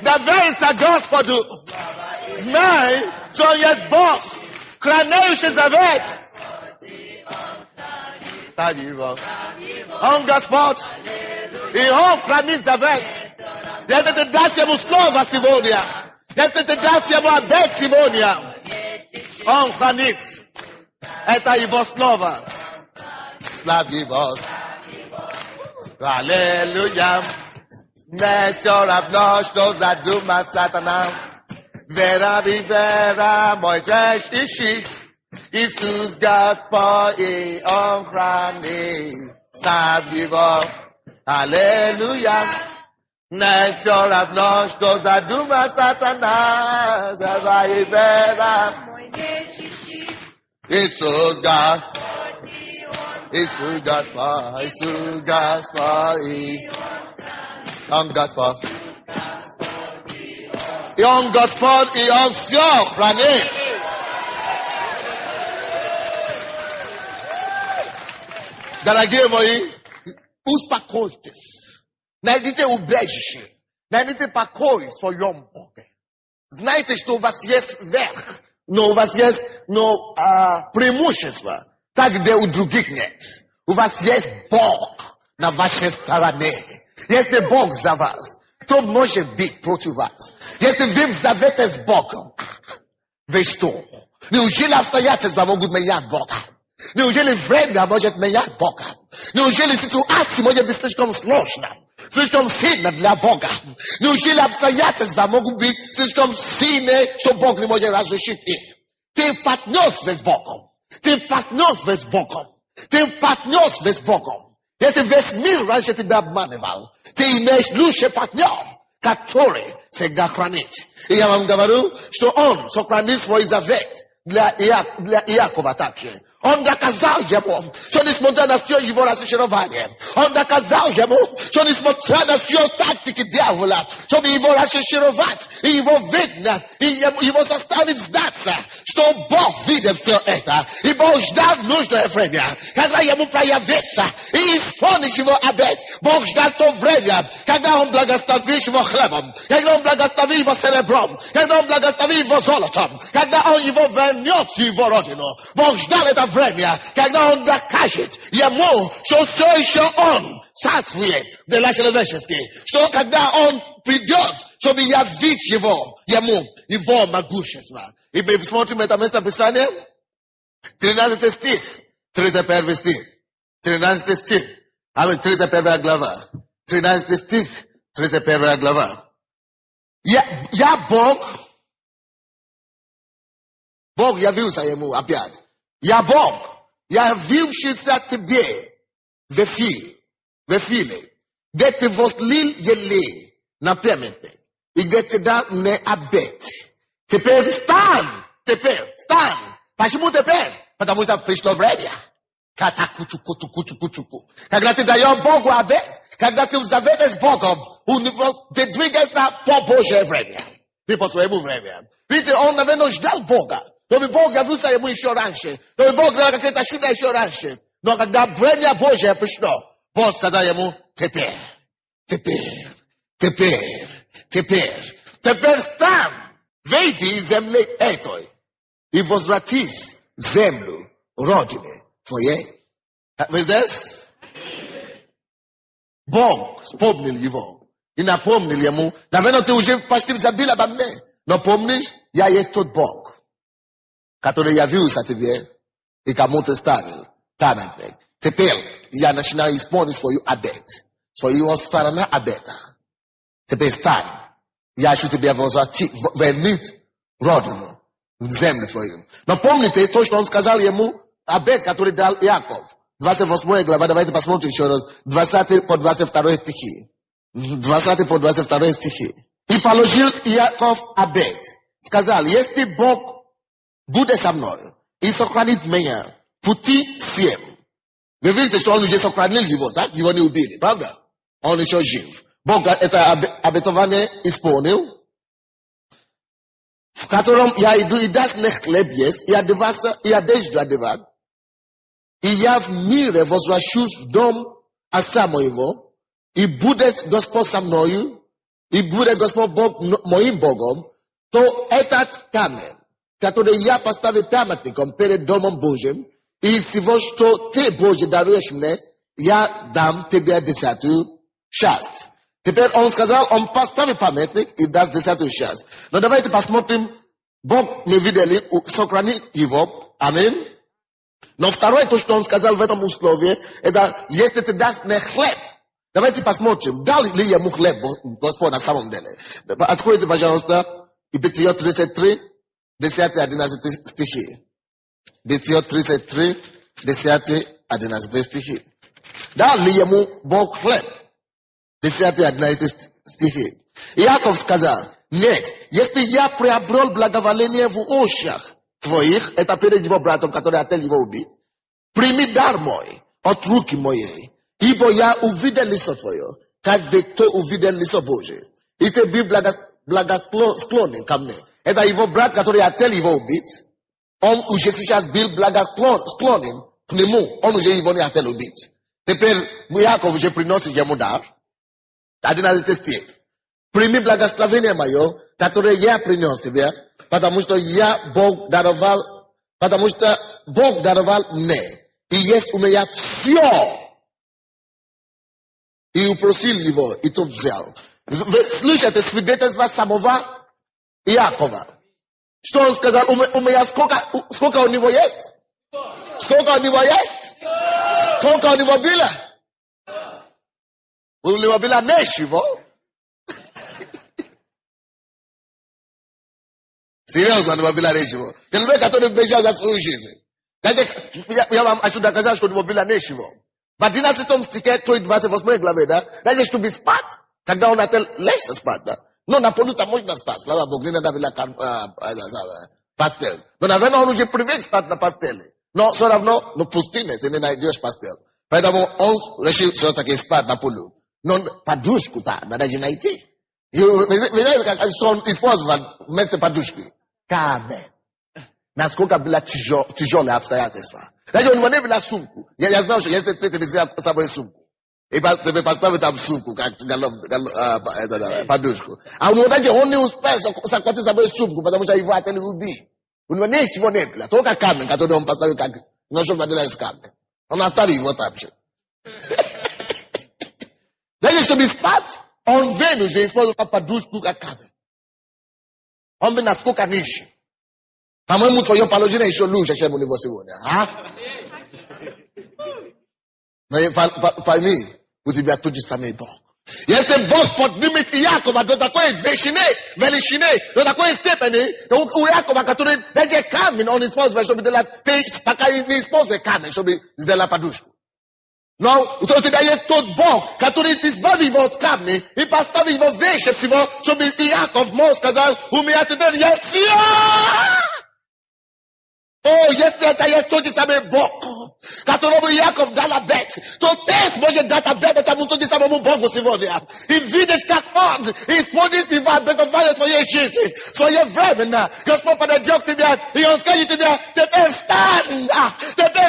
доверься Господу. Знай, что Он есть Бог, хранящий завет. Славь его. Он Господь, и Он хранит завет. Если ты дашь Ему слово сегодня, если ты дашь Ему обет сегодня, Он хранит. Это Его слово. Славь его. Аллилуйя. Не все равно, что задумал сатана. Вера и вера мой меч ищет. Иисус Господь, и Он хранит. Славь его. Аллилуйя. Не все равно, что задумал сатана. Вера и вера мой меч ищет. Иисус Господь, Иисус Господь, Иисус Господь, и Он Господь. И Он Господь, и Он все хранит. Дорогие мои, успокойтесь. Найдите убежище. Найдите покой в своем Боге. Знайте, что у вас есть верх, но у вас есть преимущество, так где у других нет. У вас есть Бог на вашей стороне. Если Бог за вас, кто может быть против вас? Если вы в завете с Богом, вы что? Неужели обстоятельства могут менять Бога? Неужели время может менять Бога? Неужели ситуация может быть слишком сложна, слишком сильна для Бога? Неужели обстоятельства могут быть слишком сильные, что Бог не может разрешить их? Ты партнерстве с Богом. Ты партнерстве с Богом. Ты партнерстве с Богом. Если весь мир раньше тебя обманывал, ты имеешь лучший партнер, который всегда хранит. И я вам говорю, что Он сохранит свой завет для Иакова также. Он доказал ему, что несмотря на все его разочарование, он доказал ему, что несмотря на все тактики дьявола, чтобы его разочаровать, и его выгнать, и его заставить сдаться, что Бог видит все это, и Бог ждал нужное время, когда ему проявится, и исполнит его обет. Бог ждал то время, когда он благословит его хлебом, когда он благословит его серебром, когда он благословит его золотом, когда он его вернет в его родину. Бог ждал это время, когда он докажет ему, что все еще он царствует в человечестве, что когда он придет, чтобы явить ему его могущество. И мы смотрим это место Писания, 13 стих, 31 стих, 13 стих, 31 глава, 13 стих, 31 глава. Я Бог. Бог явился ему опять. Я Бог, явившийся тебе в эфире, где ты возлил елей на памятник, и где ты дал мне обет. Теперь стань. Почему теперь? Потому что пришло время. Когда ты даешь Богу обет, когда ты заветишь с Богом, ты двигаешься по Божье время. И по своему времени. Видите, он, наверное, ждал Бога. То бы Бог явился ему еще раньше. То бы Бог дал какие-то чудо еще раньше. Но когда время Божье пришло, Бог сказал ему, теперь стань, выйди из земли этой и возвратись в землю родины твоей. Вы здесь? Бог вспомнил его и напомнил ему, наверное, ты уже почти забыл обо мне, но помнишь, я есть тот Бог, который явился тебе и кому ты ставил памятник. Теперь я начинаю исполнить свою обет, свою сторону обета. Теперь стань, я хочу тебя вернуть родину, в землю твою. Но помните то, что он сказал ему, обет, который дал Иаков. 28 глава, давайте посмотрим еще раз. 20 по 22 стихи. 20 по 22 стихи. И положил Иаков обет. Сказал, если Бог будет со мной и сохранит меня пути всем. Вы видите, что он уже сохранил его, так? Его не убили, правда? Он еще жив. Бог это обетование исполнил, в котором я иду и даст мне хлеб есть, и одежду одевать, и я в мире возвращусь в дом отца моего, и будет Господь со мною, и будет Господь Бог моим Богом, то этот камень, который я поставил памятником перед Домом Божьим, и всего, что ты, Боже, даруешь мне, я дам тебе 10-ю часть. Теперь он сказал, он поставит памятник и даст 10-ю часть. Но давайте посмотрим, Бог мы видели, сохранит его, аминь. Но второе, то, что он сказал в этом условии, это, если ты дашь мне хлеб, давайте посмотрим, дал ли ему хлеб Господь на самом деле. Откройте, пожалуйста, и Бытие 33, 10-11 стихи. Бытие 33, 10-11 стихи. Дал ли ему Бог хлеб? 10-11 стихи. Иаков сказал, нет, если я приобрел благоволение в ушах твоих, это перед его братом, который хотел его убить, прими дар мой от руки моей, ибо я увидел лицо твое, как бы кто увидел лицо Божие. И ты был благосклонен ко мне. Это его брат, который хотел его убить. Он уже сейчас был благосклонен к нему. Он уже его не хотел убить. Теперь Иаков уже приносит ему дар. 11 стих. Прими благословение мое, которое я принес тебе, потому что Бог даровал мне, и есть у меня все. И упросил его, и тот взял. Вы слышите свидетельство самого Иакова? Что он сказал? У меня сколько у него есть? Сколько у него есть? Сколько у него было? У него было ничего. Серьезно, у него было ничего. Человек, который бежал за свою жизнь. Я вам хочу доказать, что у него было ничего. В 11 стихе, то и 28 главе, да? Даже чтобы спать, когда он хотел лечь спать, да? Но на полу там можно спать, слава Богу, не надо было постель. Но, наверное, он уже привык спать на постели. Но все равно, в пустыне ты не найдешь постель. Поэтому он решил все-таки спать на полу. Но подушку-то надо же найти. Вы знаете, как он использовал вместо подушки? Камень. Насколько было тяжелое обстоятельства. Даже у него не было сумку. Я знал, что если ты взял с собой сумку, и тебе поставить там сумку, как подушку. А у него даже он не успел захватить с собой сумку, потому что его хотели убить. У него ничего не было. Только камень, который он поставил, как ножом из камня. Он оставил его там же. Даже чтобы спать, он вен уже использовал подушку как камень. Он бы насколько нищий. По-моему, твое положение еще лучше, чем у него сегодня. Но пойми, у тебя тот же самый Бог. Este Bog podnimit Iakova do takoi velishine do takoi stepeni u Iakova который będzie камень on использует чтобы делать пока не использует камень чтобы сделать подушку. Но у тебя есть тот Бог, который избавил его от камня и поставил его выше всего, чтобы Иаков мог сказать, у меня теперь есть все. О, если это есть тот же самый Бог, которому Иаков дал обет, то ты сможешь дать обет этому тому же самому Богу сегодня. И видишь, как Он исполнит его обетование твоей жизни, своевременно. Господь подойдет к тебе, и Он скажет тебе, теперь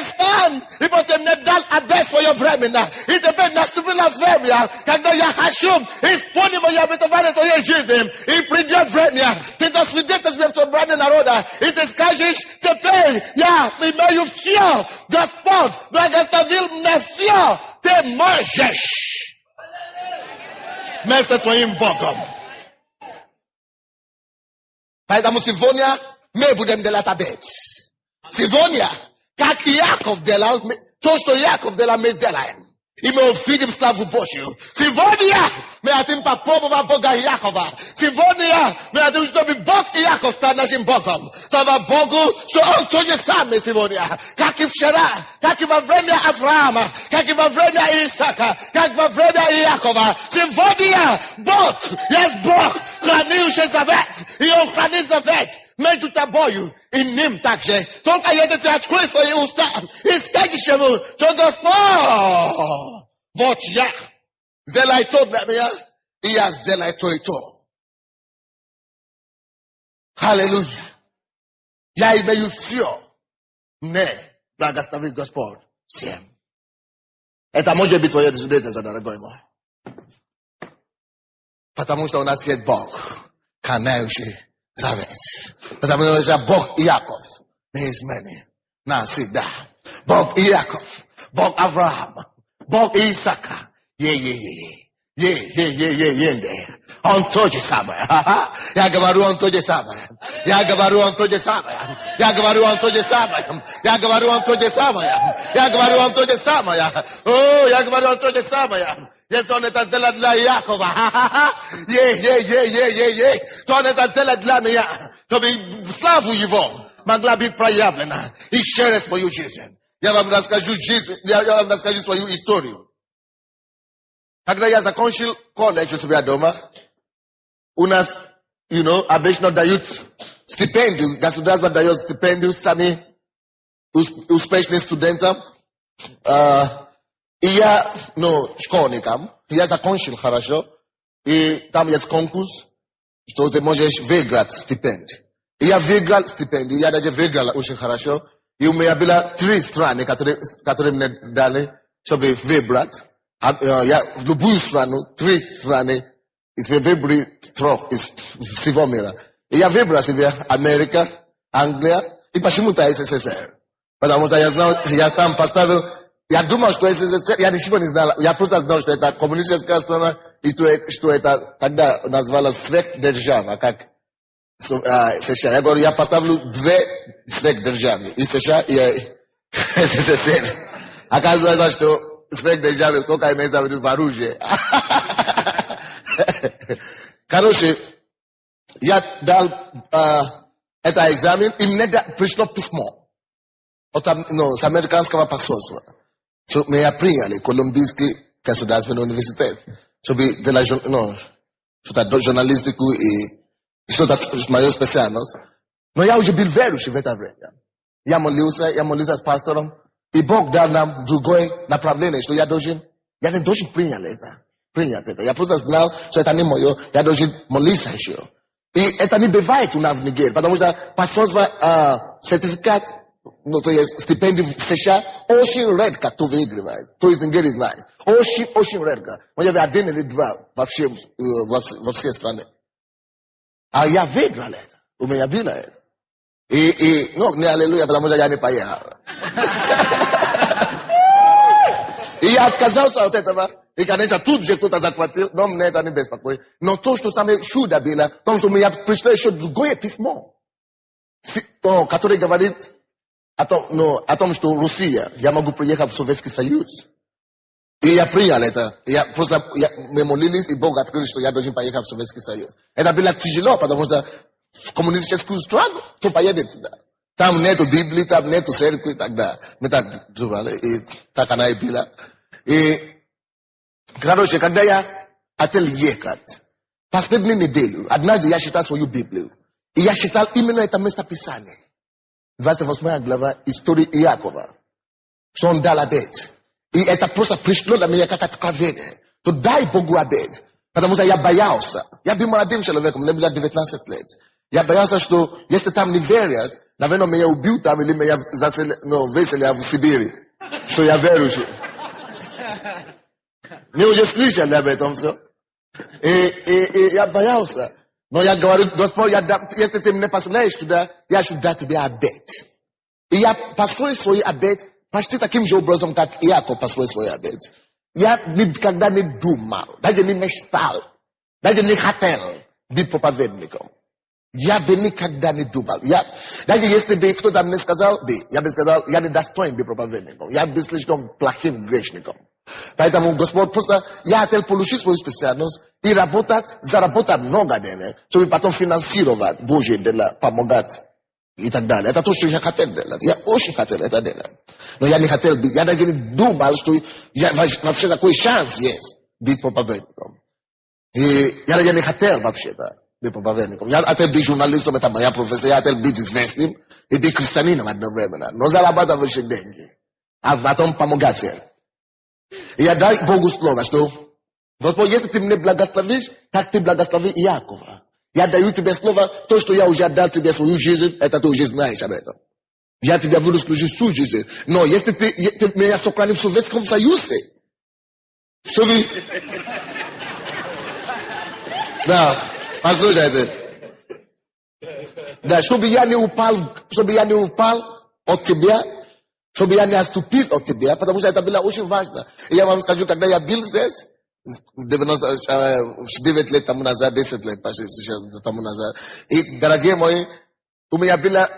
встань, ибо ты мне дал обет своевременно. И теперь наступило время, когда я хочу исполнить мое обетование твоей жизни. И придет время, ты засвидетельствуешь собрание народа, и ты скажешь, теперь я имею все. Господь благословил мне все. Ты можешь вместе своим Богом. Поэтому сегодня мы будем делать обет. Сегодня, как Иаков делал, то, что Иаков делал, мы сделаем. И мы увидим славу Божью. Сегодня мы хотим попробовать Бога Иакова. Сегодня мы хотим, чтобы Бог Иаков стал нашим Богом. Слава Богу, что Он то же самое сегодня. Как и вчера, как и во время Авраама, как и во время Исаака, как во время Иакова. Сегодня Бог есть Бог, хранивший завет. И Он хранит завет между тобою и ним также. Только если ты откроешь свои уста и скажешь ему, что Господь, вот я, сделай то для меня, и я сделаю то и то. Аллилуйя. Я имею все. Мне благословит Господь всем. Это может быть твое свидетельство, дорогой мой. Потому что у нас есть Бог, храняющий завет. Потому что Бог Иаков неизменен навсегда. Бог Иаков, Бог Авраама, Бог Исаака. Он то же самое. Я говорю, Он то же самое. Я говорю, Он то же самое. Я говорю, Он то же самое. Я говорю, Он то же самое. Я говорю, Он то же самое. О, я говорю, Он то же самое. Если Он это сделал для Иакова, то Он это сделал для меня, чтобы славу Его могла быть проявлена и через мою жизнь. Я вам расскажу свою историю. Когда я закончил колледж у себя дома, у нас, обычно дают стипендию, государство дает стипендию сами успешным студентам. И я, школьникам, я закончил хорошо, и там есть конкурс, что ты можешь выиграть стипендию. И я выиграл стипендию, я даже выиграл очень хорошо, и у меня было 3 страны, которые мне дали, чтобы выбрать. Я в любую страну, 3 страны, из выбрать 3 из всего мира. И я выбрал себе Америка, Англия и почему-то СССР. Потому что я знал, я там поставил, я думал, что СССР, я ничего не знал, я просто знал, что это коммунистическая страна, и что это тогда называлось сверхдержава, как США. Я говорю, я поставлю 2 сверхдержавы, и США, и СССР. Оказывается, что сверхдержавы только имеется в виду в оружии. Короче, я дал этот экзамен, и мне пришло письмо с американского посольства. Меня приняли в Колумбийский государственный университет, чтобы делать что-то журналистику и что-то мою специальность. Но я уже был верующий в это время. Я молился с пастором, и Бог дал нам другое направление, что я не должен принять это. Я просто знал, что это не мое, я должен молиться еще. И это не бывает у нас в Нигерии, потому что посольство сертификат, то есть стипендию в США, очень редко кто выигрывает. То есть Нигерия знает. Очень редко. Может быть, 1 или 2 во всей стране. А я выиграл это. У меня было это. И не аллилуйя, потому что я не поехал. И я отказался от этого. И, конечно, тут же кто-то захватил, но мне это не беспокоит. Но то, что самое чудо было, то, что мне пришло еще другое письмо, которое говорит о том, что Россия, я могу приехать в Советский Союз. И я принял это. Я просто, мы молились, и Бог открыл, что я должен поехать в Советский Союз. Это было тяжело, потому что в коммунистическую страну, кто поедет туда? Там нету Библии, там нету церкви, тогда. Мы так думали, и так она и была. И, короче, когда я хотел ехать, последнюю неделю, однажды я читал свою Библию. И я читал именно это местописание. 28 глава истории Иакова. Что он дал обет. И это просто пришло на меня как откровение. То дай Богу обет. Потому что я боялся. Я был молодым человеком, мне было 19 лет. Я боялся, что если там не верят, наверное, меня убьют там или меня высели в Сибири. Что я верующий. Мы уже слышали об этом все. И я боялся. Но я говорю, Господь, если ты меня посылаешь туда, я хочу дать тебе обет. И я построил свой обет почти таким же образом, как Иаков построил свой обет. Я никогда не думал, даже не мечтал, даже не хотел быть проповедником. Я бы никогда не думал. Даже если бы кто-то мне сказал, я бы сказал, я не достоин быть проповедником. Я бы слишком плохим грешником. Поэтому Господь просто, я хотел получить свою специальность и заработать много денег, чтобы потом финансировать Божье дела, помогать и так далее. Это то, что я хотел делать. Я очень хотел это делать. Но я не хотел быть, я даже не думал, что вообще такой шанс есть быть проповедником. И я даже не хотел вообще-то быть проповедником. Я хотел быть журналистом, это моя профессия, я хотел быть известным и быть христианином одновременно. Но зарабатывать больше деньги. А потом помогать всем. И я дай Богу слово, что Господь, если ты мне благословишь, как ты благослови Иакова. Я даю тебе слово, то, что я уже отдал тебе свою жизнь, это ты уже знаешь об этом. Я тебя буду служить всю жизнь. Но если ты меня сохранил в Советском Союзе, чтобы... Да, послушайте. Да, чтобы я не упал от тебя, чтобы я не отступил от тебя, потому что это было очень важно. И я вам скажу, когда я был здесь, 9 лет тому назад, 10 лет сейчас тому назад, и, дорогие мои, у меня было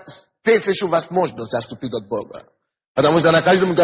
1000 возможностей отступить от Бога. Потому что на каждом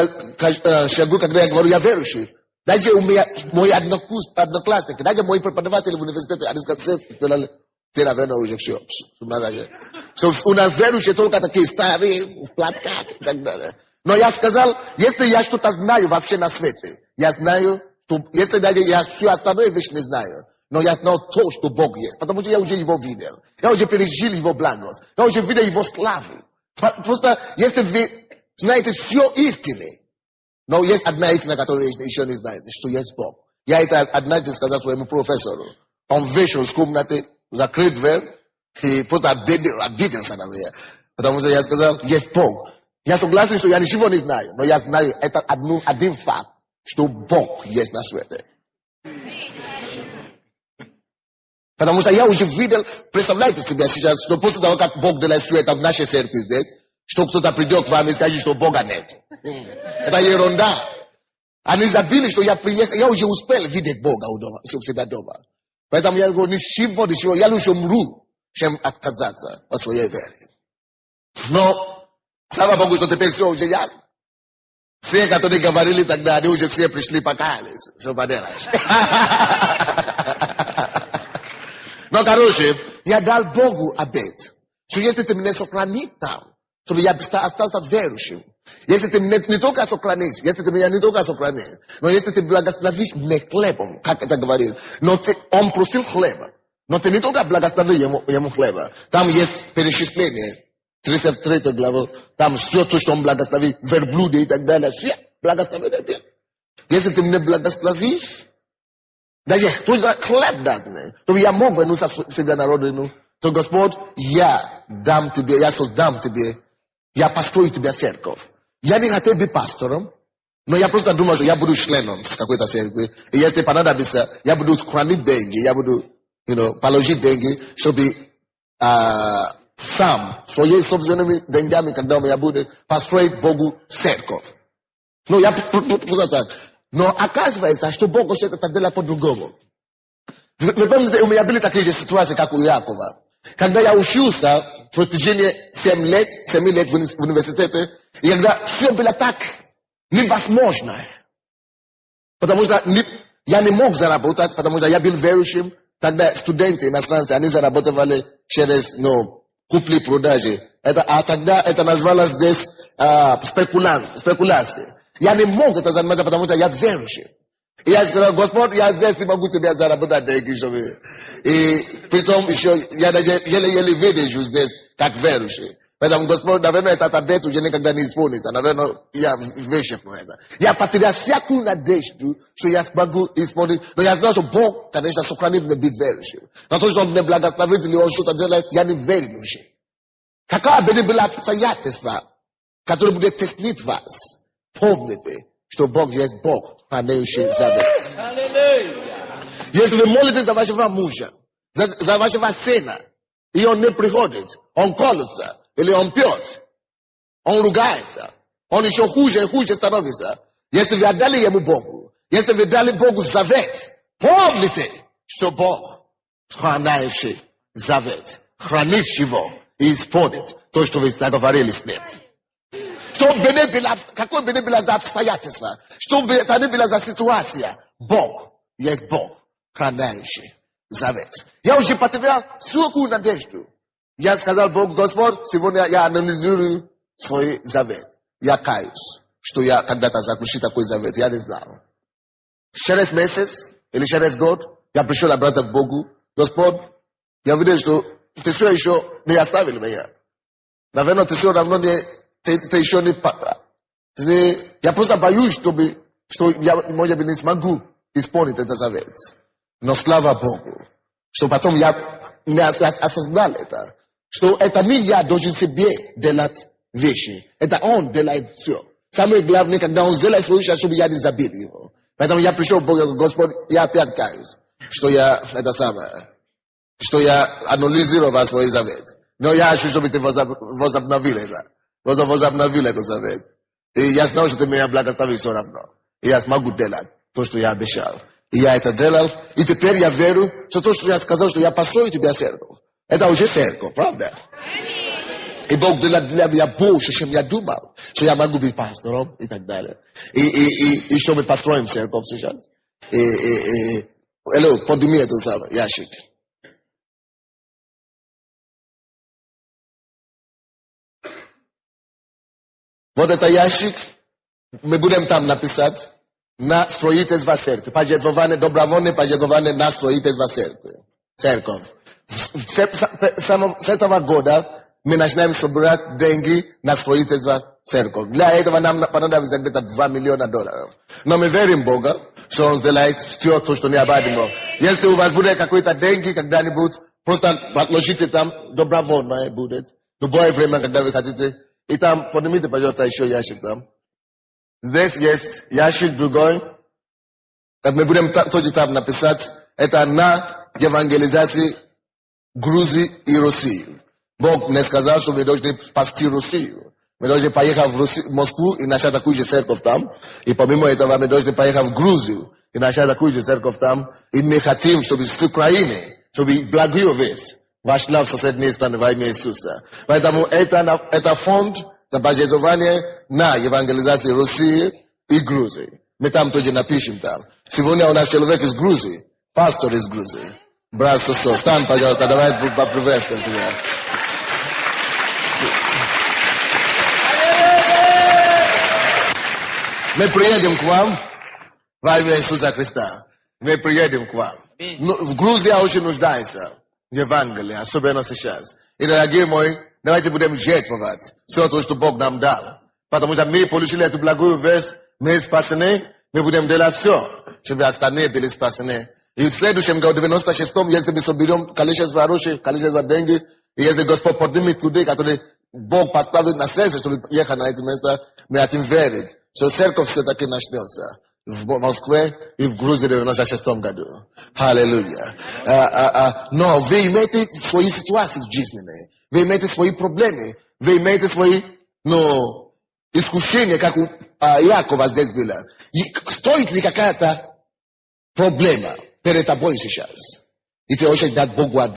шагу, когда я говорю, я верующий, даже у меня, мои одноклассники, даже мои преподаватели в университете, они сказали, ты, наверное, уже все. У нас верующие только такие старые, в платках и так далее. Но я сказал, если я что-то знаю вообще на свете, я знаю, что если даже я всю остальную вещь не знаю, но я знаю то, что Бог есть. Потому что я уже его видел. Я уже пережил его благость. Я уже видел его славу. Просто если вы знаете все истины, но есть одна истина, которую вы еще не знаете, что есть Бог. Я это однажды сказал своему профессору. Он вышел из комнаты, закрыл дверь и просто обиделся на меня. Потому что я сказал, есть Бог. Я согласен, что я ничего не знаю, но я знаю это один факт, что Бог есть на свете. Потому что я уже видел, представляете себе сейчас, что после того, как Бог делает все это в нашей церкви здесь, что кто-то придет к вам и скажет, что Бога нет. Это ерунда. Они забыли, что я приехал, я уже успел видеть Бога у себя дома. Поэтому я говорю, ничего, я лучше умру, чем отказаться от своей веры. Но слава Богу, что теперь все уже ясно. Все, которые говорили тогда, они уже все пришли, покаялись. Что поделаешь? Но, короче, я дал Богу обет, что если ты меня сохранишь там, чтобы я остался верующим, если ты меня не только сохранишь, если ты меня не только сохранишь, но если ты благословишь мне хлебом, как это говорит, но он просил хлеба, но ты не только благослови ему хлеба, там есть перечисление. 33 главу, там все то, что он благословит, верблюды и так далее, все благословение. Если ты мне благословишь, даже хлеб даст мне, то я мог вернуться себя на родину, то Господь, я дам тебе, я создам тебе, я построю тебе церковь. Я не хотел быть пастором, но я просто думал, что я буду членом с какой-то церкви, и если понадобится, я буду хранить деньги, я буду, положить деньги, чтобы сам, своими собственными деньгами, когда у меня будет построить Богу церковь. Ну, я просто так. Но оказывается, что Бог хочет это делать по-другому. Вы помните, у меня были такие же ситуации, как у Иакова. Когда я учился в протяжении 7 лет в университете, и когда все было так невозможно. Потому что я не мог заработать, потому что я был верующим. Тогда студенты иностранцы, они зарабатывали через купли-продажи. Тогда это называлось здесь спекуляции. Я не мог это заниматься, потому что я верующий. И я сказал: Господь, я здесь не могу тебе заработать деньги, чтобы... И притом еще я даже еле-еле выдержу здесь, как верующий. Поэтому, Господь, наверное, этот обет уже никогда не исполнится. Наверное, я вышепну это. Я потерял всякую надежду, что я смогу исполнить. Но я знал, что Бог, конечно, сохранит мне быть верующим. Но то, что Он мне благословит, или Он что-то делает, я не верующий. Какое бы ни было обстоятельство, которое будет теснить вас, помните, что Бог есть Бог, хранящий завет. Если вы молитесь за вашего мужа, за вашего сына, и он не приходит, он колется, или он пьет, он ругается, он еще хуже и хуже становится. Если вы отдали ему Богу, если вы дали Богу завет, помните, что Бог хранящий завет, хранит его и исполнит то, что вы договорились с ним. Что бы ни было, какое бы ни было за обстоятельства, что бы это ни было за ситуация, Бог есть Бог, хранящий завет. Я уже потерял всякую надежду. Я сказал Богу: Господь, сегодня я анализирую свой завет. Я каюсь, что я когда-то заключил такой завет. Я не знал. Через месяц или через год я пришел обратно к Богу. Господь, я видел, что ты все еще не оставил меня. Наверное, ты все равно не... Ты еще не... Я просто боюсь, что я, может быть, не смогу исполнить этот завет. Но слава Богу, что потом я не осознал это. Что это не я должен себе делать вещи. Это Он делает все. Самое главное, когда Он сделает свою вещь, чтобы я не забил его. Поэтому я пришел к Богу: Господь, я опять каюсь, что я это самое, что я анализировал свой завет. Но я хочу, чтобы ты возобновил это. Возобновил этот завет. И я знал, что ты меня благословил все равно. И я смогу делать то, что я обещал. И я это делал. И теперь я верю, что то, что я сказал, что я построю тебя церковь. Это уже церковь, правда? И Бог делает для меня больше, чем я думал. Что я могу быть пастором и так далее. И что мы построим церковь сейчас. Подними этот самый ящик. Вот это ящик, мы будем там написать на строительство церкви. Пожертвование, добровольное пожертвование на строительство церкви. Церковь. С этого года мы начинаем собирать деньги на строительство церкви. Для этого нам понадобится где-то $2 миллиона. Но мы верим в Бога, что Он сделает все то, что необходимо. Если у вас будет какие-то деньги когда-нибудь, просто отложите там, добровольно будет. Любое время, когда вы хотите. И там, поднимите, пожалуйста, еще ящик там. Здесь есть ящик другой. Мы будем тоже там написать. Это на евангелизации Грузии и России. Бог мне сказал, что мы должны спасти Россию. Мы должны поехать в Москву и начать такую же церковь там. И помимо этого мы должны поехать в Грузию и начать такую же церковь там. И мы хотим, чтобы с Украины, чтобы благую весть вошла в соседние страны во имя Иисуса. Поэтому это фонд на пожертвование на евангелизацию России и Грузии. Мы там тоже напишем там. Сегодня у нас человек из Грузии, пастор из Грузии. Брат Сосо, стань, пожалуйста, давай поприветствуем тебя. Мы приедем к вам во имя Иисуса Христа. Мы приедем к вам. В Грузии очень нуждается в Евангелии, особенно сейчас. И, дорогие мои, давайте будем жертвовать все то, что Бог нам дал. Потому что мы получили эту благую весть, мы спасены, мы будем делать все, чтобы остальные были спасены. И в следующем году, в 96-м, если мы соберем количество оружия, количество денег, и если Господь поднимет людей, которые Бог поставит на сердце, чтобы ехать на это место, мы хотим верить, что церковь все-таки начнется в Москве и в Грузии в 96-м году. Аллилуйя. Но вы имеете свои ситуации жизненные, вы имеете свои проблемы, вы имеете свои, искушения, как у Якова здесь было. И стоит ли какая-то проблема перед тобой сейчас? И ты хочешь дать Богу